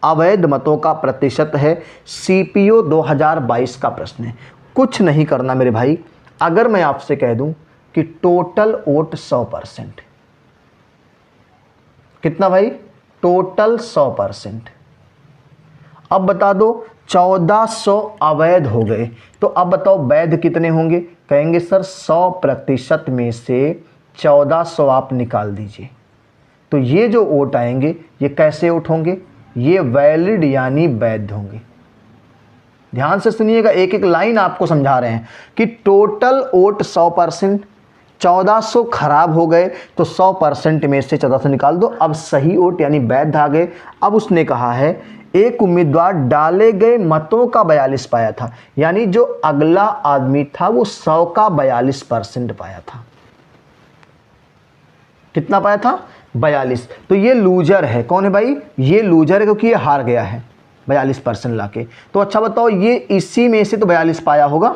अवैध मतों का प्रतिशत है। CPO 2022 का प्रश्न है। कुछ नहीं करना मेरे भाई। अगर मैं आपसे कह दूं कि टोटल वोट 100%, कितना भाई? टोटल 100%। अब बता दो 1400 अवैध हो गए, तो अब बताओ वैध कितने होंगे? कहेंगे सर 100% में से 1400 आप निकाल दीजिए। तो ये जो वोट आएंगे ये कैसे वोट होंगे? ये वैलिड यानी वैध होंगे। ध्यान से सुनिएगा, एक एक लाइन आपको समझा रहे हैं कि टोटल वोट 100%, 1400 खराब हो गए तो 100% में से 1400 निकाल दो। अब सही वोट यानी वैध आ गए। अब उसने कहा है एक उम्मीदवार डाले गए मतों का 42 पाया था, यानी जो अगला आदमी था वो 100 का 42% पाया था। कितना पाया था? 42। तो ये लूजर है। कौन है भाई? ये लूजर है क्योंकि ये हार गया है 42% लाके। तो अच्छा बताओ, ये इसी में से तो 42 पाया होगा,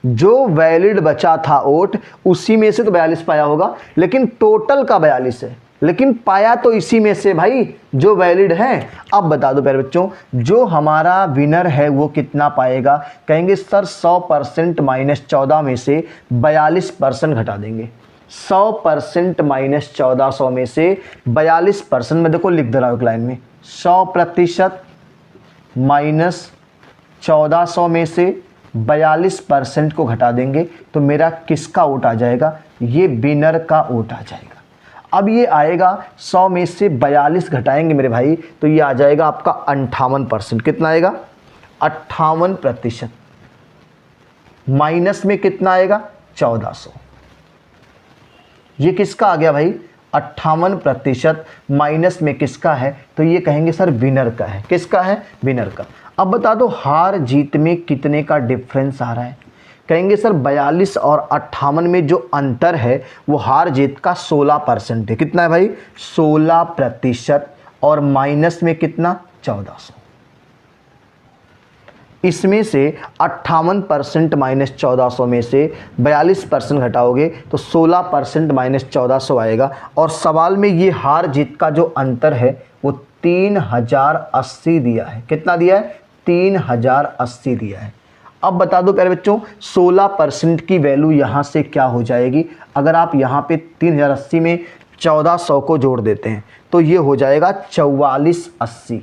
जो वैलिड बचा था वोट उसी में से तो 42 पाया होगा, लेकिन टोटल का 42 है, लेकिन पाया तो इसी में से भाई जो वैलिड है। अब बता दो प्यारे बच्चों, जो हमारा विनर है वो कितना पाएगा? कहेंगे सर 100% माइनस 14 में से 42% घटा देंगे। 100% माइनस 1400 में से 42%, मैं देखो लिख दे रहा हूँ एक लाइन में, 100% माइनस 1400 में से 42% को घटा देंगे तो मेरा किसका वोट आ जाएगा? ये विनर का वोट आ जाएगा। अब ये आएगा 100 में से 42 घटाएंगे मेरे भाई तो ये आ जाएगा आपका 58%। कितना आएगा? 58%। माइनस में कितना आएगा? 1400। ये किसका आ गया भाई? 58% माइनस में किसका है? तो ये कहेंगे सर विनर का है। किसका है? विनर का। अब बता दो हार जीत में कितने का डिफरेंस आ रहा है? कहेंगे सर 42 और 58 में जो अंतर है वो हार जीत का 16% है। कितना है भाई? 16%। और माइनस में कितना? 1400। इसमें से 58% माइनस 1400 में से 42% घटाओगे तो 16% माइनस 1400 आएगा। और सवाल में ये हार जीत का जो अंतर है वो 3080 दिया है। कितना दिया है? 3080 दिया है। अब बता दो प्यारे बच्चों, 16% की वैल्यू यहाँ से क्या हो जाएगी? अगर आप यहाँ पे 3080 में 1400 को जोड़ देते हैं तो ये हो जाएगा 4480।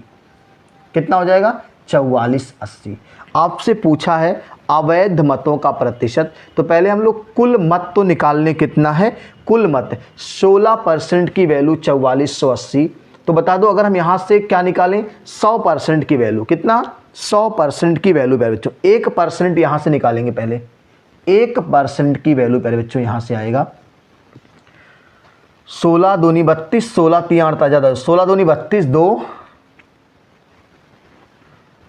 कितना हो जाएगा? 4480। आपसे पूछा है अवैध मतों का प्रतिशत, तो पहले हम लोग कुल मत तो निकालने कितना है? कुल मत 16% की वैल्यू 4480। तो बता दो अगर हम यहाँ से क्या निकालें? 100% की वैल्यू। कितना? 100% की वैल्यू प्यारे बच्चों 1% यहाँ से निकालेंगे। पहले 1% की वैल्यू प्यारे बच्चों यहाँ से आएगा 16 दूनी 32, 16 3 8 ज़्यादा, 16 दूनी 32 2,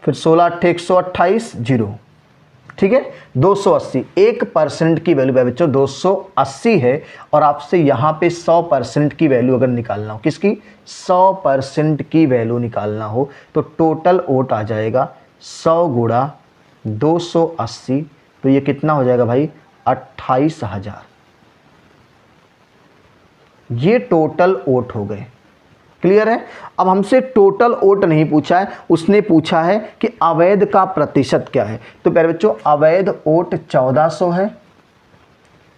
फिर 16 8 128 0। ठीक है, 280। 1% की वैल्यू बच्चों 280 है। और आपसे यहाँ पे 100% की वैल्यू अगर निकालना हो, किसकी? 100% की वैल्यू निकालना हो तो टोटल वोट आ जाएगा 100 गुणा 280। तो ये कितना हो जाएगा भाई? 28,000। ये टोटल वोट हो गए। क्लियर है? अब हमसे टोटल वोट नहीं पूछा है, उसने पूछा है कि अवैध का प्रतिशत क्या है। तो प्यारे बच्चों अवैध वोट 1400 है।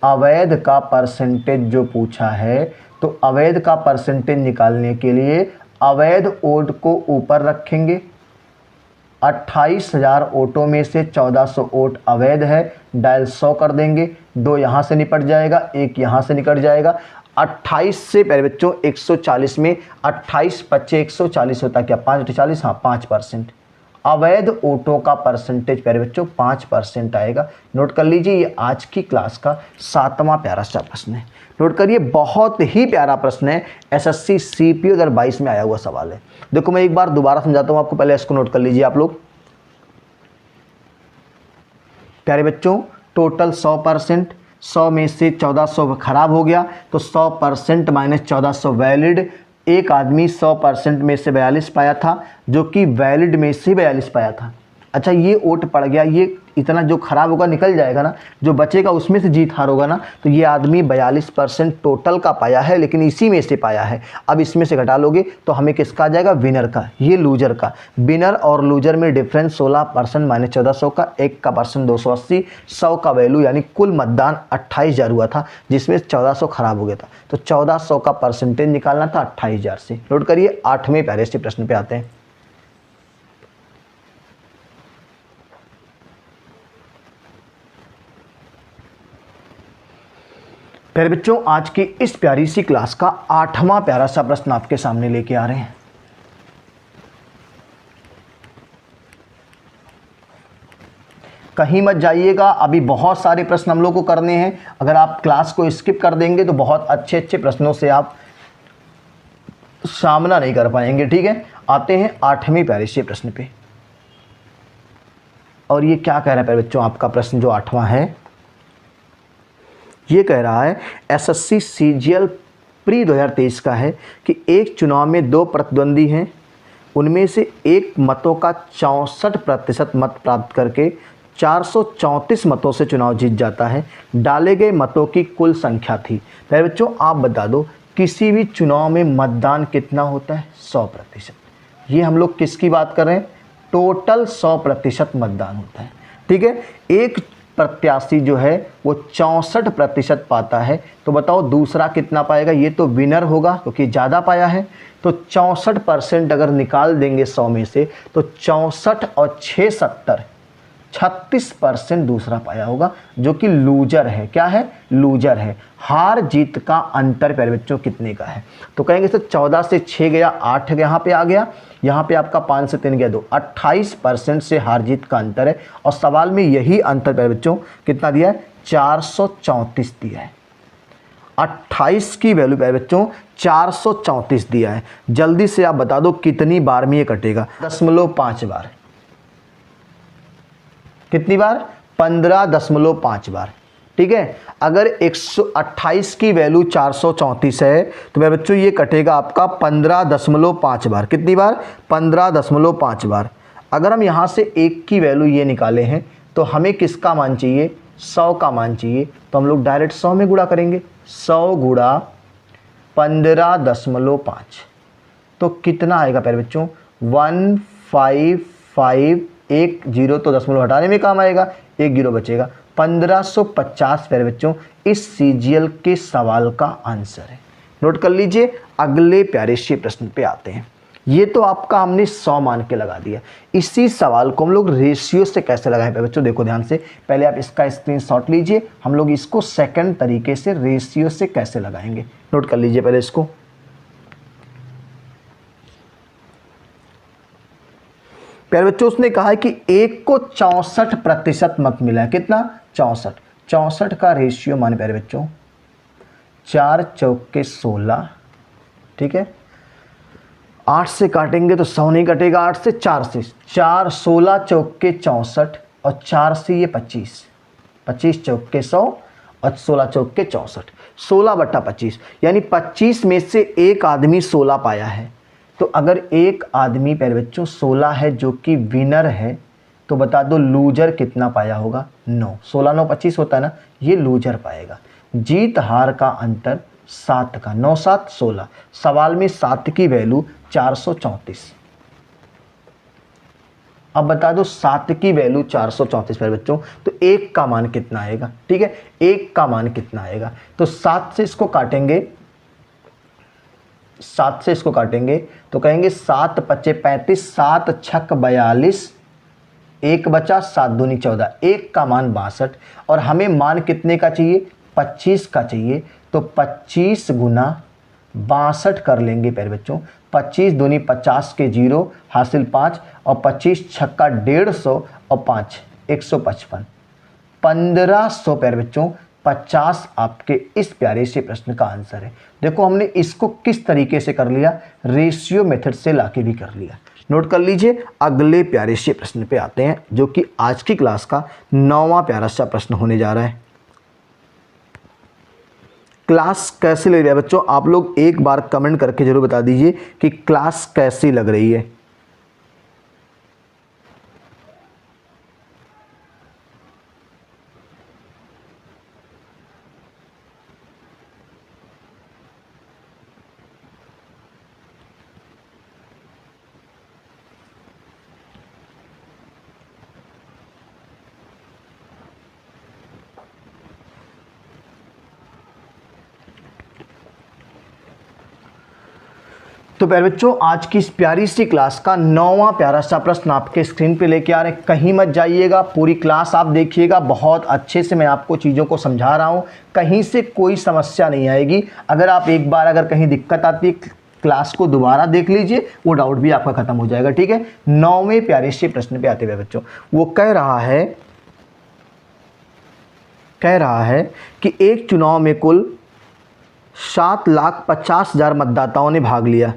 अवैध का परसेंटेज जो पूछा है तो अवैध का परसेंटेज निकालने के लिए अवैध वोट को ऊपर रखेंगे। 28,000 वोटों में से 1400 वोट अवैध है, डायल 100 कर देंगे। 2 यहाँ से निपट जाएगा, 1 यहाँ से निकट जाएगा। 28 से प्यारे बच्चों 140 में 28 25 140 होता क्या? 5 40, हाँ 5%। अवैध वोटों का परसेंटेज प्यारे बच्चों 5% आएगा। नोट कर लीजिए, ये आज की क्लास का 7वां प्यारा सा प्रश्न है। नोट करिए, बहुत ही प्यारा प्रश्न है। SSC CPO 2022 में आया हुआ सवाल है। देखो मैं एक बार दोबारा समझाता हूँ आपको, पहले इसको नोट कर लीजिए आप लोग। प्यारे बच्चों टोटल 100%, 100 में से 1400 खराब हो गया तो 100% माइनस 1400 वैलिड। एक आदमी 100% में से 42 पाया था, जो कि वैलिड में से 42 पाया था। अच्छा ये वोट पड़ गया, ये इतना जो खराब होगा निकल जाएगा ना, जो बचेगा उसमें से जीत हार होगा ना, तो ये आदमी 42% टोटल का पाया है, लेकिन इसी में से पाया है। अब इसमें से घटा लोगे तो हमें किसका आ जाएगा, विनर का, ये लूजर का। विनर और लूजर में डिफरेंस 16% माइनस 1400 का, 1 का परसेंट 280, 100 का वैल्यू, यानी कुल मतदान 28,000 हुआ था, जिसमें 1400 खराब हो गया था, तो 1400 का परसेंटेज निकालना था 28,000 से। नोट करिए, 8वें पैरे से प्रश्न पे आते हैं। प्यारे बच्चों, आज की इस प्यारी सी क्लास का 8वां प्यारा सा प्रश्न आपके सामने लेके आ रहे हैं। कहीं मत जाइएगा, अभी बहुत सारे प्रश्न हम लोग को करने हैं। अगर आप क्लास को स्किप कर देंगे तो बहुत अच्छे अच्छे प्रश्नों से आप सामना नहीं कर पाएंगे। ठीक है, आते हैं 8वें प्यारे से प्रश्न पे। और ये क्या कह रहा है प्यारे बच्चों, आपका प्रश्न जो 8वां है, ये कह रहा है एसएससी सीजीएल प्री 2023 का है कि एक चुनाव में 2 प्रतिद्वंदी हैं, उनमें से एक मतों का 64% मत प्राप्त करके 434 मतों से चुनाव जीत जाता है। डाले गए मतों की कुल संख्या थी। तो बच्चों आप बता दो, किसी भी चुनाव में मतदान कितना होता है, 100%। ये हम लोग किसकी बात कर रहे हैं, टोटल 100% मतदान होता है। ठीक है, एक प्रत्याशी जो है वो 64% पाता है, तो बताओ दूसरा कितना पाएगा। ये तो विनर होगा क्योंकि ज़्यादा पाया है, तो 64% अगर निकाल देंगे 100 में से, तो 64 और 6 70, 36% दूसरा पाया होगा, जो कि लूजर है। क्या है, लूजर है। हार जीत का अंतर प्यारे बच्चों कितने का है, तो कहेंगे सर 14 से 6 गया, 8 यहाँ पे आ गया, यहाँ पे आपका 5 से 3 गया 2, 28% से हार जीत का अंतर है। और सवाल में यही अंतर प्यारे बच्चों कितना दिया है, 434 दिया है। 28 की वैल्यू प्यारे बच्चों 434 दिया है। जल्दी से आप बता दो कितनी बार में ये कटेगा, 0.5 बार। कितनी बार, 15.5 बार। ठीक है, अगर 128 की वैल्यू 434 है तो मेरे बच्चों ये कटेगा आपका 15.5 बार। कितनी बार, 15.5 बार। अगर हम यहाँ से 1 की वैल्यू ये निकाले हैं तो हमें किसका मान चाहिए, 100 का मान चाहिए, तो हम लोग डायरेक्ट 100 में गुणा करेंगे। 100 गुणा 15.5, तो कितना आएगा प्यारे बच्चों, 155, 1 0 तो दशमलव हटाने में काम आएगा, 1 0 बचेगा, 1550 प्यारे बच्चों इस सीजीएल के सवाल का आंसर है। नोट कर लीजिए। अगले प्यारे से प्रश्न पे आते हैं। ये तो आपका हमने 100 मान के लगा दिया। इसी सवाल को हम लोग रेशियो से कैसे लगाएं प्यारे बच्चों, देखो ध्यान से। पहले आप इसका स्क्रीनशॉट लीजिए, हम लोग इसको सेकंड तरीके से रेशियो से कैसे लगाएंगे, नोट कर लीजिए पहले इसको। प्यारे बच्चों उसने कहा है कि 1 को 64% मत मिला है। कितना, 64। 64 का रेशियो माने प्यारे बच्चों 4 चौके 16। ठीक है, 8 से काटेंगे तो 100 नहीं कटेगा, 8 से 4 से 4, 16 चौके 64 और 4 से ये 25, 25 चौके 100 और 16 चौके 64, 16/25, यानी 25 में से एक आदमी 16 पाया है। तो अगर एक आदमी प्यारे बच्चों 16 है जो कि विनर है, तो बता दो लूजर कितना पाया होगा, 9। 16 9 25 होता है ना, ये लूजर पाएगा। जीत हार का अंतर 7 का, 9 7 16। सवाल में 7 की वैल्यू 434। अब बता दो 7 की वैल्यू 434 प्यारे बच्चों, तो 1 का मान कितना आएगा। ठीक है, 1 का मान कितना आएगा, तो 7 से इसको काटेंगे, 7 से इसको काटेंगे तो कहेंगे 7 पच्चे 35, 7 छक 42, 1 बचा, 7 दूनी 14, 1 का मान 62। और हमें मान कितने का चाहिए, 25 का चाहिए, तो 25 गुना 62 कर लेंगे प्यारे बच्चों। 25 दूनी 50 के 0 हासिल 5, और 25 छक्का 150 और 5 155, 1500 प्यारे बच्चों 50 आपके इस प्यारे से प्रश्न का आंसर है। देखो हमने इसको किस तरीके से कर लिया, रेशियो मेथड से लाके भी कर लिया। नोट कर लीजिए। अगले प्यारे से प्रश्न पे आते हैं, जो कि आज की क्लास का 9वां प्यारा सा प्रश्न होने जा रहा है। क्लास कैसी लग रही है बच्चों, आप लोग एक बार कमेंट करके जरूर बता दीजिए कि क्लास कैसी लग रही है। तो प्यारे बच्चों, आज की इस प्यारी सी क्लास का 9वां प्यारा सा प्रश्न आपके स्क्रीन पे लेके आ रहे हैं। कहीं मत जाइएगा, पूरी क्लास आप देखिएगा। बहुत अच्छे से मैं आपको चीज़ों को समझा रहा हूँ, कहीं से कोई समस्या नहीं आएगी। अगर आप एक बार अगर कहीं दिक्कत आती है, क्लास को दोबारा देख लीजिए, वो डाउट भी आपका खत्म हो जाएगा। ठीक है, 9वें प्यारे से प्रश्न पे आते हुए बच्चों, वो कह रहा है कि एक चुनाव में कुल 7,50,000 मतदाताओं ने भाग लिया।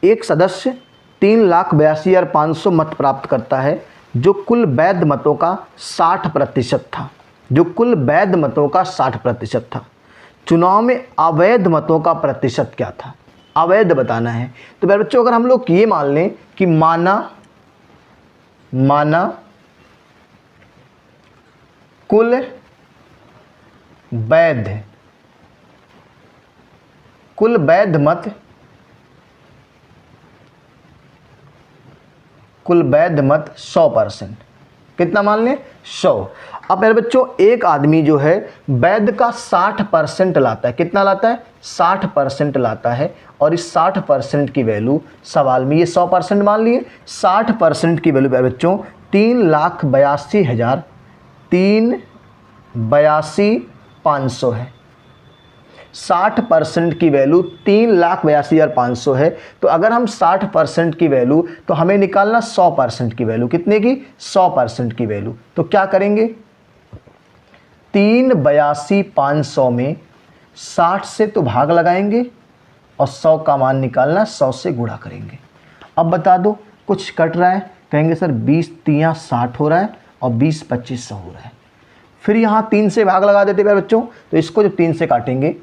एक सदस्य 3,82,500 मत प्राप्त करता है, जो कुल वैध मतों का 60% था। चुनाव में अवैध मतों का प्रतिशत क्या था? अवैध बताना है। तो मेरे बच्चों, अगर हम लोग ये मान लें कि माना कुल वैध मत 100%। कितना मान लें? 100। अब मेरे बच्चों, एक आदमी जो है वैध का 60% लाता है। कितना लाता है? 60% लाता है। और इस 60% की वैल्यू सवाल में ये 100% मान लिए। 60% की वैल्यू मेरे बच्चों 3,82,500 है। 60% की वैल्यू 3,82,500 है। तो अगर हम 60% की वैल्यू, तो हमें निकालना 100% की वैल्यू। कितने की? 100% की वैल्यू। तो क्या करेंगे? 3,82,500 में 60 से तो भाग लगाएंगे और 100 का मान निकालना, 100 से गुणा करेंगे। अब बता दो, कुछ कट रहा है? कहेंगे सर 20 3 60 हो रहा है और 20 25 100 हो रहा है। फिर यहाँ 3 से भाग लगा देते हैं बच्चों। तो इसको जब 3 से काटेंगे,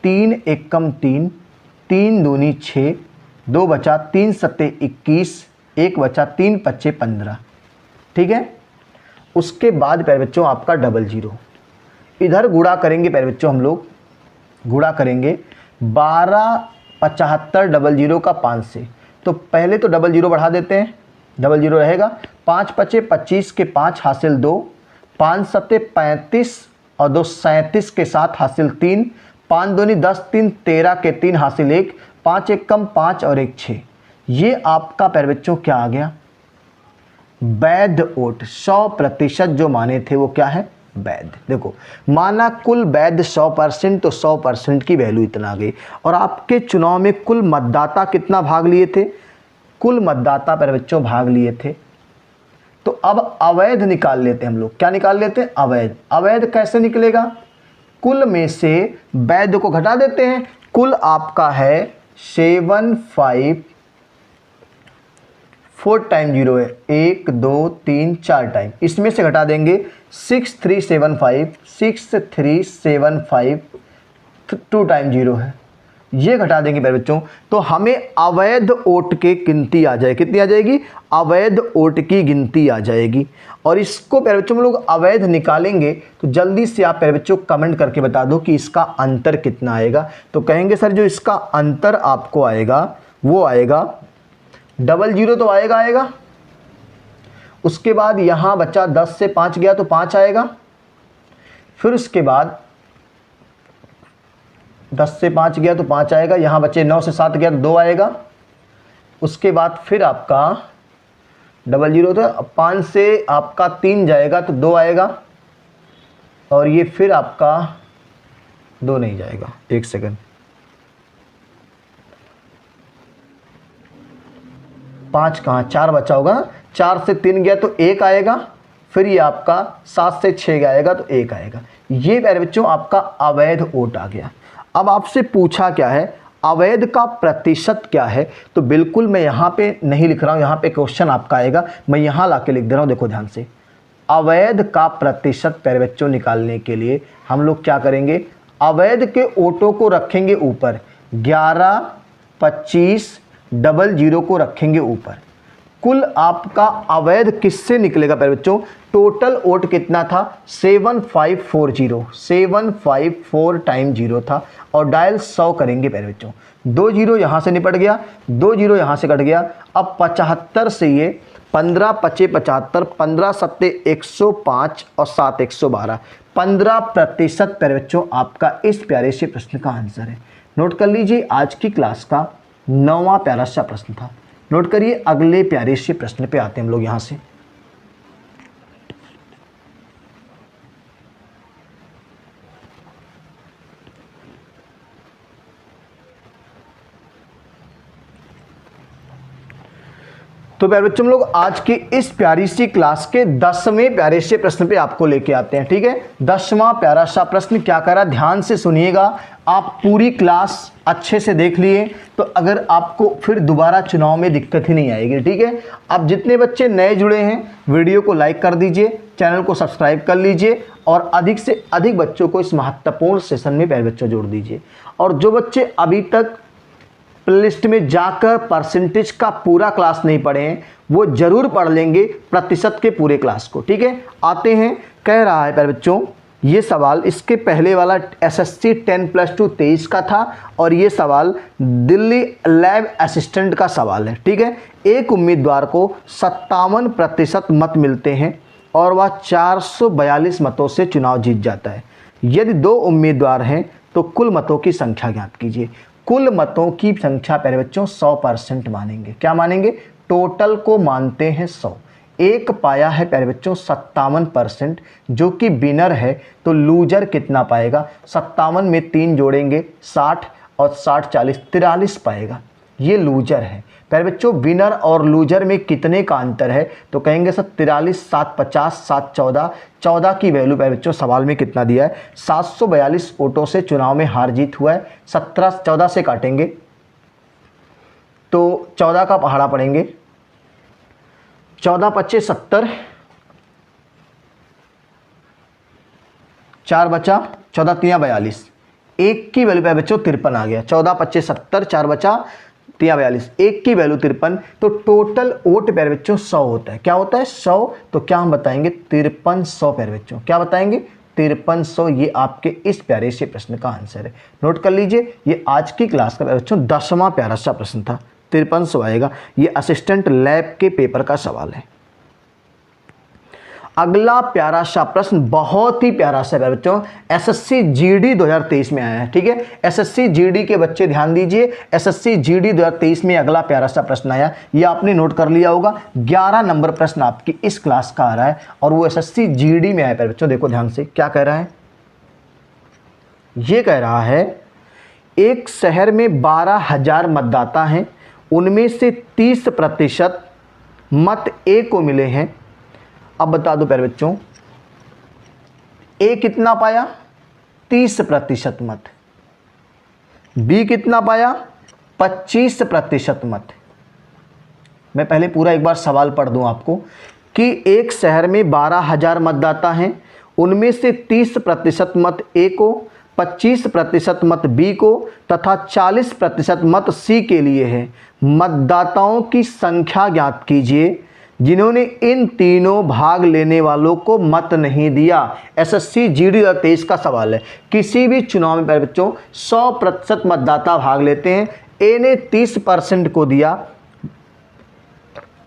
3 एकम 3, 3 दूनी 6, 2 बचा, 3 सत्ते 21, 1 बचा, 3 पच्चे 15। ठीक है। उसके बाद प्यारे बच्चों आपका 00 इधर गुणा करेंगे। प्यारे बच्चों, हम लोग गुणा करेंगे 12,75 00 का 5 से। तो पहले तो 00 बढ़ा देते हैं, 00 रहेगा। 5 पचे 25 के 5 हासिल 2, 5 सत्ते 35 और 2 37 के साथ हासिल 3, 5 दूनी 10, 3 13 के 3 हासिल 1, 5 एक कम 5 और 1 6। ये आपका प्यारे बच्चों क्या आ गया? वैध वोट। 100% जो माने थे वो क्या है? वैध। देखो, माना कुल वैध 100%, तो 100% की वैल्यू इतना आ गई। और आपके चुनाव में कुल मतदाता कितना भाग लिए थे? कुल मतदाता प्यारे बच्चों भाग लिए थे। तो अब अवैध निकाल लेते हैं हम लोग। क्या निकाल लेते हैं? अवैध। अवैध कैसे निकलेगा? कुल में से वैध को घटा देते हैं। कुल आपका है 75, 4 टाइम 0 है, 1 2 3 4 टाइम। इसमें से घटा देंगे 6375, 2 टाइम 0 है, ये घटा देंगे प्यारे बच्चों। तो हमें अवैध वोट की गिनती आ जाएगी। कितनी आ जाएगी? अवैध वोट की गिनती आ जाएगी। और इसको प्यारे बच्चों हम लोग अवैध निकालेंगे। तो जल्दी से आप प्यारे बच्चों कमेंट करके बता दो कि इसका अंतर कितना आएगा। तो कहेंगे सर जो इसका अंतर आपको आएगा वो आएगा 00 तो आएगा। उसके बाद यहाँ बच्चा 10 से 5 गया तो 5 आएगा। फिर उसके बाद 10 से 5 गया तो 5 आएगा। यहाँ बच्चे 9 से 7 गया तो 2 आएगा। उसके बाद फिर आपका 00 तो 5 से आपका 3 जाएगा तो 2 आएगा। और ये फिर आपका 2 नहीं जाएगा, 1 सेकंड, 5 कहाँ, 4 बचा होगा। 4 से 3 गया तो 1 आएगा। फिर ये आपका 7 से 6 आएगा तो 1 आएगा। ये प्यारे बच्चों आपका अवैध वोट आ गया। अब आपसे पूछा क्या है? अवैध का प्रतिशत क्या है? तो बिल्कुल मैं यहाँ पे नहीं लिख रहा हूँ, यहाँ पे क्वेश्चन आपका आएगा, मैं यहाँ ला के लिख दे रहा हूँ। देखो ध्यान से, अवैध का प्रतिशत प्यारे बच्चों निकालने के लिए हम लोग क्या करेंगे? अवैध के वोटों को रखेंगे ऊपर, 11, 25, 00 को रखेंगे ऊपर। कुल आपका अवैध किससे निकलेगा प्यारे बच्चों? टोटल वोट कितना था? 7540, 754 टाइम 0 था। और डायल 100 करेंगे प्यारे बच्चों। 2 0 यहाँ से निपट गया, 2 0 यहाँ से कट गया। अब 75 से ये 15 पचे 75, 15 सत्ते 105 और 7 112, 15% प्यारे बच्चों आपका इस प्यारे से प्रश्न का आंसर है। नोट कर लीजिए, आज की क्लास का 9वां प्यारा सा प्रश्न था। नोट करिए, अगले प्यारे से प्रश्न पे आते हैं हम लोग यहां से। तो प्यारे बच्चों, हम लोग आज की इस प्यारी सी क्लास के 10वें प्यारे से प्रश्न पे आपको लेके आते हैं। ठीक है, 10वां प्यारा सा प्रश्न क्या करा, ध्यान से सुनिएगा। आप पूरी क्लास अच्छे से देख लिए तो अगर आपको फिर दोबारा चुनाव में दिक्कत ही नहीं आएगी। ठीक है, अब जितने बच्चे नए जुड़े हैं वीडियो को लाइक कर दीजिए, चैनल को सब्सक्राइब कर लीजिए और अधिक से अधिक बच्चों को इस महत्वपूर्ण सेशन में प्यारे बच्चों जोड़ दीजिए। और जो बच्चे अभी तक प्लेलिस्ट में जाकर परसेंटेज का पूरा क्लास नहीं पढ़े हैं वो जरूर पढ़ लेंगे प्रतिशत के पूरे क्लास को। ठीक है, आते हैं, कह रहा है प्यारे बच्चों ये सवाल, इसके पहले वाला एसएससी 10+2 23 का था और ये सवाल दिल्ली लैब असिस्टेंट का सवाल है। ठीक है, एक उम्मीदवार को 57% मत मिलते हैं और वह 442 मतों से चुनाव जीत जाता है। यदि 2 उम्मीदवार हैं तो कुल मतों की संख्या ज्ञात कीजिए। कुल मतों की संख्या प्यारे बच्चों 100% मानेंगे। क्या मानेंगे, टोटल को मानते हैं 100। एक पाया है प्यारे बच्चों 57% जो कि विनर है, तो लूजर कितना पाएगा, 57 में 3 जोड़ेंगे 60 और 60 40 43 पाएगा, ये लूजर है। प्यारे बच्चों विनर और लूजर में कितने का अंतर है, तो कहेंगे सर 43 7 50 7 14 14 की वैल्यू प्यारे बच्चों सवाल में कितना दिया है, 742 वोटों से चुनाव में हार जीत हुआ है। 14 से काटेंगे तो 14 का पहाड़ा पड़ेंगे, 14 25 70, 4 बचा, 14 3 42, एक की वैल्यू प्यारे बच्चों 53 आ गया। 14 25 70, 4 बचा 3 42, एक की वैल्यू 53, तो टोटल वोट प्यारे बच्चों 100 होता है। क्या होता है 100, तो क्या हम बताएंगे 5300 प्यारे बच्चों, क्या बताएंगे 5300। ये आपके इस प्यारे से प्रश्न का आंसर है। नोट कर लीजिए, ये आज की क्लास का प्यारे बच्चों 10वां प्यारा सा प्रश्न था, 5300 आएगा। ये असिस्टेंट लैब के पेपर का सवाल है। अगला प्यारा सा प्रश्न बहुत ही प्यारा सा है बच्चों, एसएससी जीडी 2023 में आया है। ठीक है, एसएससी जीडी के बच्चे ध्यान दीजिए, एसएससी जीडी 2023 में अगला प्यारा सा प्रश्न आया, ये आपने नोट कर लिया होगा। 11 नंबर प्रश्न आपकी इस क्लास का आ रहा है और वो एसएससी जीडी में आया है बच्चों। देखो ध्यान से क्या कह रहा है, ये कह रहा है एक शहर में 12,000 मतदाता हैं, उनमें से 30% मत ए को मिले हैं। अब बता दो प्यारे बच्चों ए कितना पाया, 30% मत, बी कितना पाया, 25% मत। मैं पहले पूरा एक बार सवाल पढ़ दूं आपको कि एक शहर में 12,000 मतदाता हैं, उनमें से 30% मत ए को, 25% मत बी को तथा 40% मत सी के लिए है। मतदाताओं की संख्या ज्ञात कीजिए जिन्होंने इन तीनों भाग लेने वालों को मत नहीं दिया। एसएससी जीडी 2023 का सवाल है। किसी भी चुनाव में बच्चों 100% मतदाता भाग लेते हैं। ए ने 30% को दिया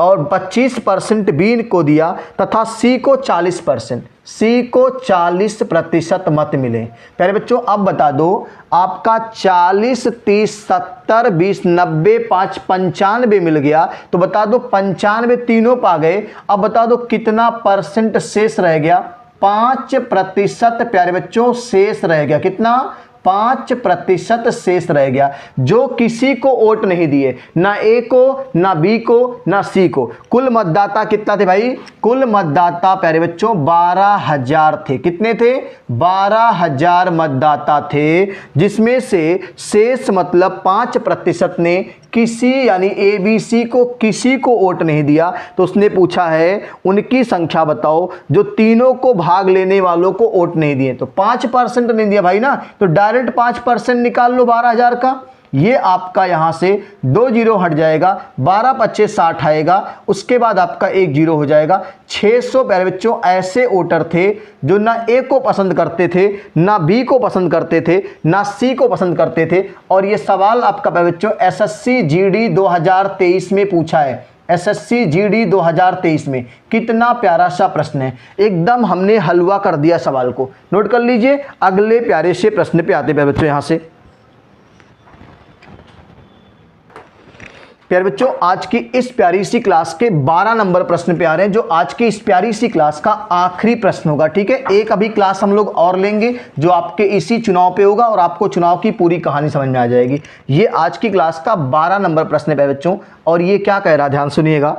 और 25% बी को दिया तथा सी को 40%, सी को 40% मत मिले। प्यारे बच्चों अब बता दो, आपका 40 30 70 20 90 5 95 मिल गया, तो बता दो 95 तीनों पा गए। अब बता दो कितना परसेंट शेष रह गया, 5% प्यारे बच्चों शेष रह गया। कितना, 5% शेष रह गया, जो किसी को वोट नहीं दिए, ना ए को, ना बी को, ना सी को। कुल मतदाता कितना थे भाई, कुल मतदाता प्यारे बच्चों 12,000 थे। कितने थे, 12,000 मतदाता थे, जिसमें से शेष मतलब 5% ने किसी यानी ए बी सी को किसी को वोट नहीं दिया। तो उसने पूछा है उनकी संख्या बताओ जो तीनों को भाग लेने वालों को वोट नहीं दिए। तो 5% नहीं दिया भाई ना, तो डायरेक्ट 5% निकाल लो 12,000 का। ये आपका यहां से 2 जीरो हट जाएगा, 12 25 60 आएगा, उसके बाद आपका 1 जीरो हो जाएगा। 600 प्यारे बच्चों ऐसे वोटर थे जो ना ए को पसंद करते थे, ना बी को पसंद करते थे, ना सी को पसंद करते थे। और ये सवाल आपका प्यारे बच्चों एसएससी जीडी 2023 में पूछा है। एसएससी जीडी 2023 में कितना प्यारा सा प्रश्न है, एकदम हमने हलवा कर दिया सवाल को। नोट कर लीजिए, अगले प्यारे से प्रश्न पे आते प्यारे बच्चों। यहां से प्यारे बच्चों, आज की इस प्यारी सी क्लास के 12 नंबर प्रश्न पे आ रहे हैं, जो आज की इस प्यारी सी क्लास का आखिरी प्रश्न होगा। ठीक है, एक अभी क्लास हम लोग और लेंगे जो आपके इसी चुनाव पे होगा और आपको चुनाव की पूरी कहानी समझ में आ जाएगी। ये आज की क्लास का 12 नंबर प्रश्न है प्यारे बच्चों, और ये क्या कह रहा है, ध्यान सुनिएगा।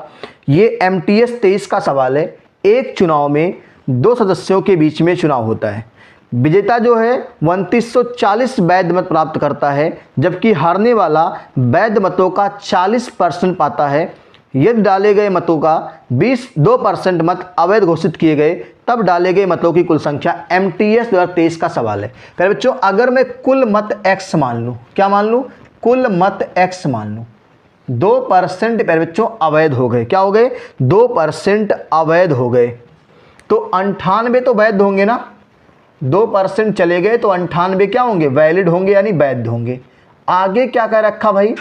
ये MTS 23 का सवाल है। एक चुनाव में 2 सदस्यों के बीच में चुनाव होता है। विजेता जो है 2940 वैध मत प्राप्त करता है, जबकि हारने वाला वैध मतों का 40% पाता है। यदि डाले गए मतों का 2% मत अवैध घोषित किए गए, तब डाले गए मतों की कुल संख्या। MTS 2023 का सवाल है। फिर बच्चों, अगर मैं कुल मत X मान लूँ, क्या मान लूँ, कुल मत X मान लूँ, 2% प्यारे बच्चों अवैध हो गए। क्या हो गए, 2% अवैध हो गए, तो 98 तो वैध होंगे ना। 2% चले गए तो 98 क्या होंगे, वैलिड होंगे, यानी वैध होंगे। आगे क्या कह रखा भाई,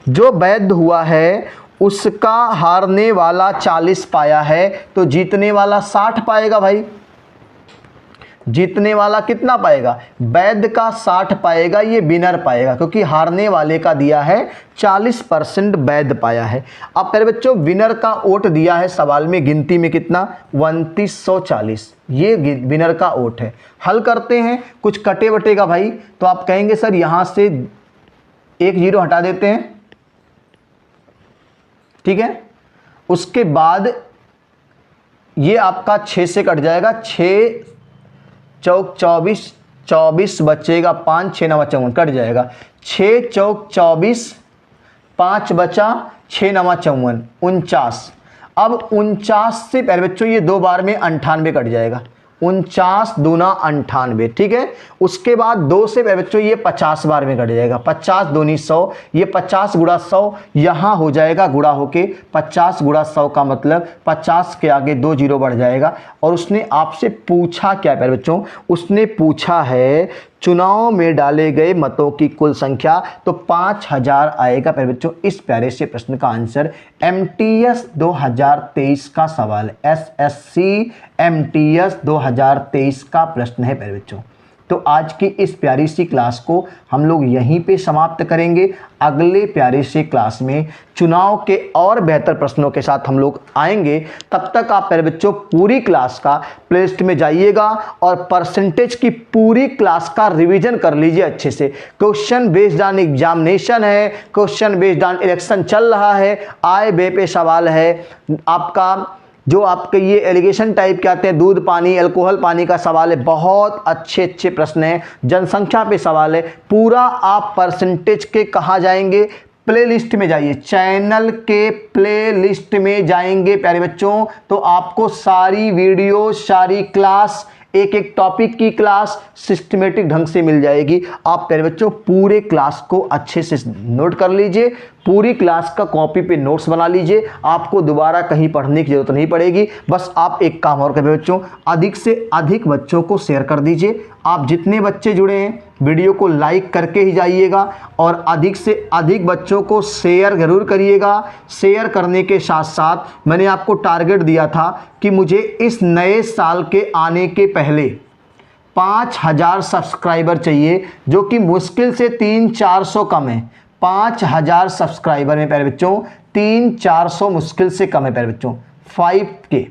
जो वैध हुआ है उसका हारने वाला 40 पाया है, तो जीतने वाला 60 पाएगा भाई। जीतने वाला कितना पाएगा, वैध का 60 पाएगा, ये विनर पाएगा, क्योंकि हारने वाले का दिया है 40% वैध पाया है। अब प्यारे बच्चों, विनर का वोट दिया है सवाल में, गिनती में कितना, 2940, ये विनर का वोट है। हल करते हैं, कुछ कटे बटेगा भाई, तो आप कहेंगे सर यहाँ से 1 0 हटा देते हैं, ठीक है। उसके बाद ये आपका 6 से कट जाएगा, 6 चौक 24, 24 बचेगा 5, 6 9 54 कट जाएगा। 6 चौक 24, 5 बचा, 6 9 54 49। अब 49 से प्यारे बच्चों ये 2 बार में 98 कट जाएगा, 49 दूना 98, ठीक है। उसके बाद 2 से प्यारे बच्चों ये 50 बार में कट जाएगा, 50 दूनी 100, ये 50 गुणा 100 यहाँ हो जाएगा गुणा होके 50 गुणा 100 का मतलब 50 के आगे 2 0 बढ़ जाएगा। और उसने आपसे पूछा क्या प्यारे बच्चों, उसने पूछा है चुनाव में डाले गए मतों की कुल संख्या, तो 5000 आएगा प्यारे बच्चों। इस प्यारे से प्रश्न का आंसर MTS 2023 का सवाल, SSC MTS 2023 का प्रश्न है प्यारे बच्चों। तो आज की इस प्यारी सी क्लास को हम लोग यहीं पे समाप्त करेंगे। अगले प्यारे से क्लास में चुनाव के और बेहतर प्रश्नों के साथ हम लोग आएंगे। तब तक आप प्यारे बच्चों पूरी क्लास का प्लेलिस्ट में जाइएगा और परसेंटेज की पूरी क्लास का रिवीजन कर लीजिए अच्छे से। क्वेश्चन बेस्ड ऑन एग्जामिनेशन है, क्वेश्चन बेस्ड ऑन इलेक्शन चल रहा है, आय व्यय पे सवाल है, आपका जो आपके ये एलिगेशन टाइप के आते हैं, दूध पानी अल्कोहल पानी का सवाल है, बहुत अच्छे अच्छे प्रश्न हैं, जनसंख्या पे सवाल है। पूरा आप परसेंटेज के कहाँ जाएंगे, प्लेलिस्ट में जाइए, चैनल के प्लेलिस्ट में जाएंगे प्यारे बच्चों, तो आपको सारी वीडियो, सारी क्लास, एक एक टॉपिक की क्लास सिस्टमेटिक ढंग से मिल जाएगी। आप प्यारे बच्चों पूरे क्लास को अच्छे से नोट कर लीजिए, पूरी क्लास का कॉपी पे नोट्स बना लीजिए, आपको दोबारा कहीं पढ़ने की जरूरत नहीं पड़ेगी। बस आप एक काम और करें बच्चों, अधिक से अधिक बच्चों को शेयर कर दीजिए। आप जितने बच्चे जुड़े हैं वीडियो को लाइक करके ही जाइएगा और अधिक से अधिक बच्चों को शेयर जरूर करिएगा। शेयर करने के साथ साथ मैंने आपको टारगेट दिया था कि मुझे इस नए साल के आने के पहले 5000 सब्सक्राइबर चाहिए, जो कि मुश्किल से 300-400 कम है। 5000 सब्सक्राइबर में प्यारे बच्चों 300-400 मुश्किल से कम है प्यारे बच्चों, 5K,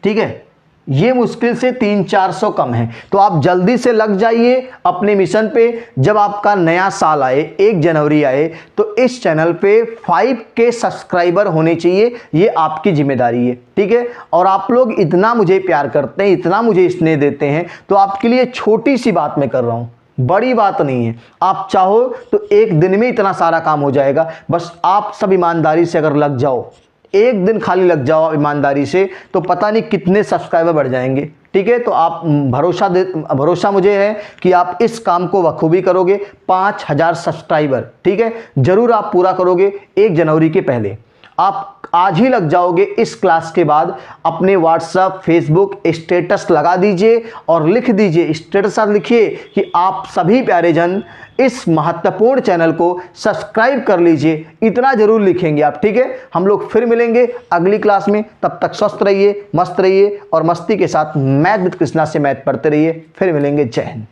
ठीक है, ये मुश्किल से 300-400 कम है। तो आप जल्दी से लग जाइए अपने मिशन पे। जब आपका नया साल आए, 1 जनवरी आए, तो इस चैनल पे 5K सब्सक्राइबर होने चाहिए, ये आपकी जिम्मेदारी है, ठीक है। और आप लोग इतना मुझे प्यार करते हैं, इतना मुझे स्नेह देते हैं, तो आपके लिए छोटी सी बात मैं कर रहा हूँ, बड़ी बात नहीं है। आप चाहो तो एक दिन में इतना सारा काम हो जाएगा। बस आप सब ईमानदारी से अगर लग जाओ, एक दिन खाली लग जाओ ईमानदारी से, तो पता नहीं कितने सब्सक्राइबर बढ़ जाएंगे, ठीक है। तो आप भरोसा मुझे है कि आप इस काम को बखूबी करोगे। 5000 सब्सक्राइबर, ठीक है, जरूर आप पूरा करोगे 1 जनवरी के पहले। आप आज ही लग जाओगे। इस क्लास के बाद अपने व्हाट्सएप फेसबुक स्टेटस लगा दीजिए और लिख दीजिए, स्टेटस लिखिए कि आप सभी प्यारे जन इस महत्वपूर्ण चैनल को सब्सक्राइब कर लीजिए। इतना जरूर लिखेंगे आप, ठीक है। हम लोग फिर मिलेंगे अगली क्लास में, तब तक स्वस्थ रहिए, मस्त रहिए और मस्ती के साथ मैथ विद कृष्णा से मैथ पढ़ते रहिए। फिर मिलेंगे, जय हिंद।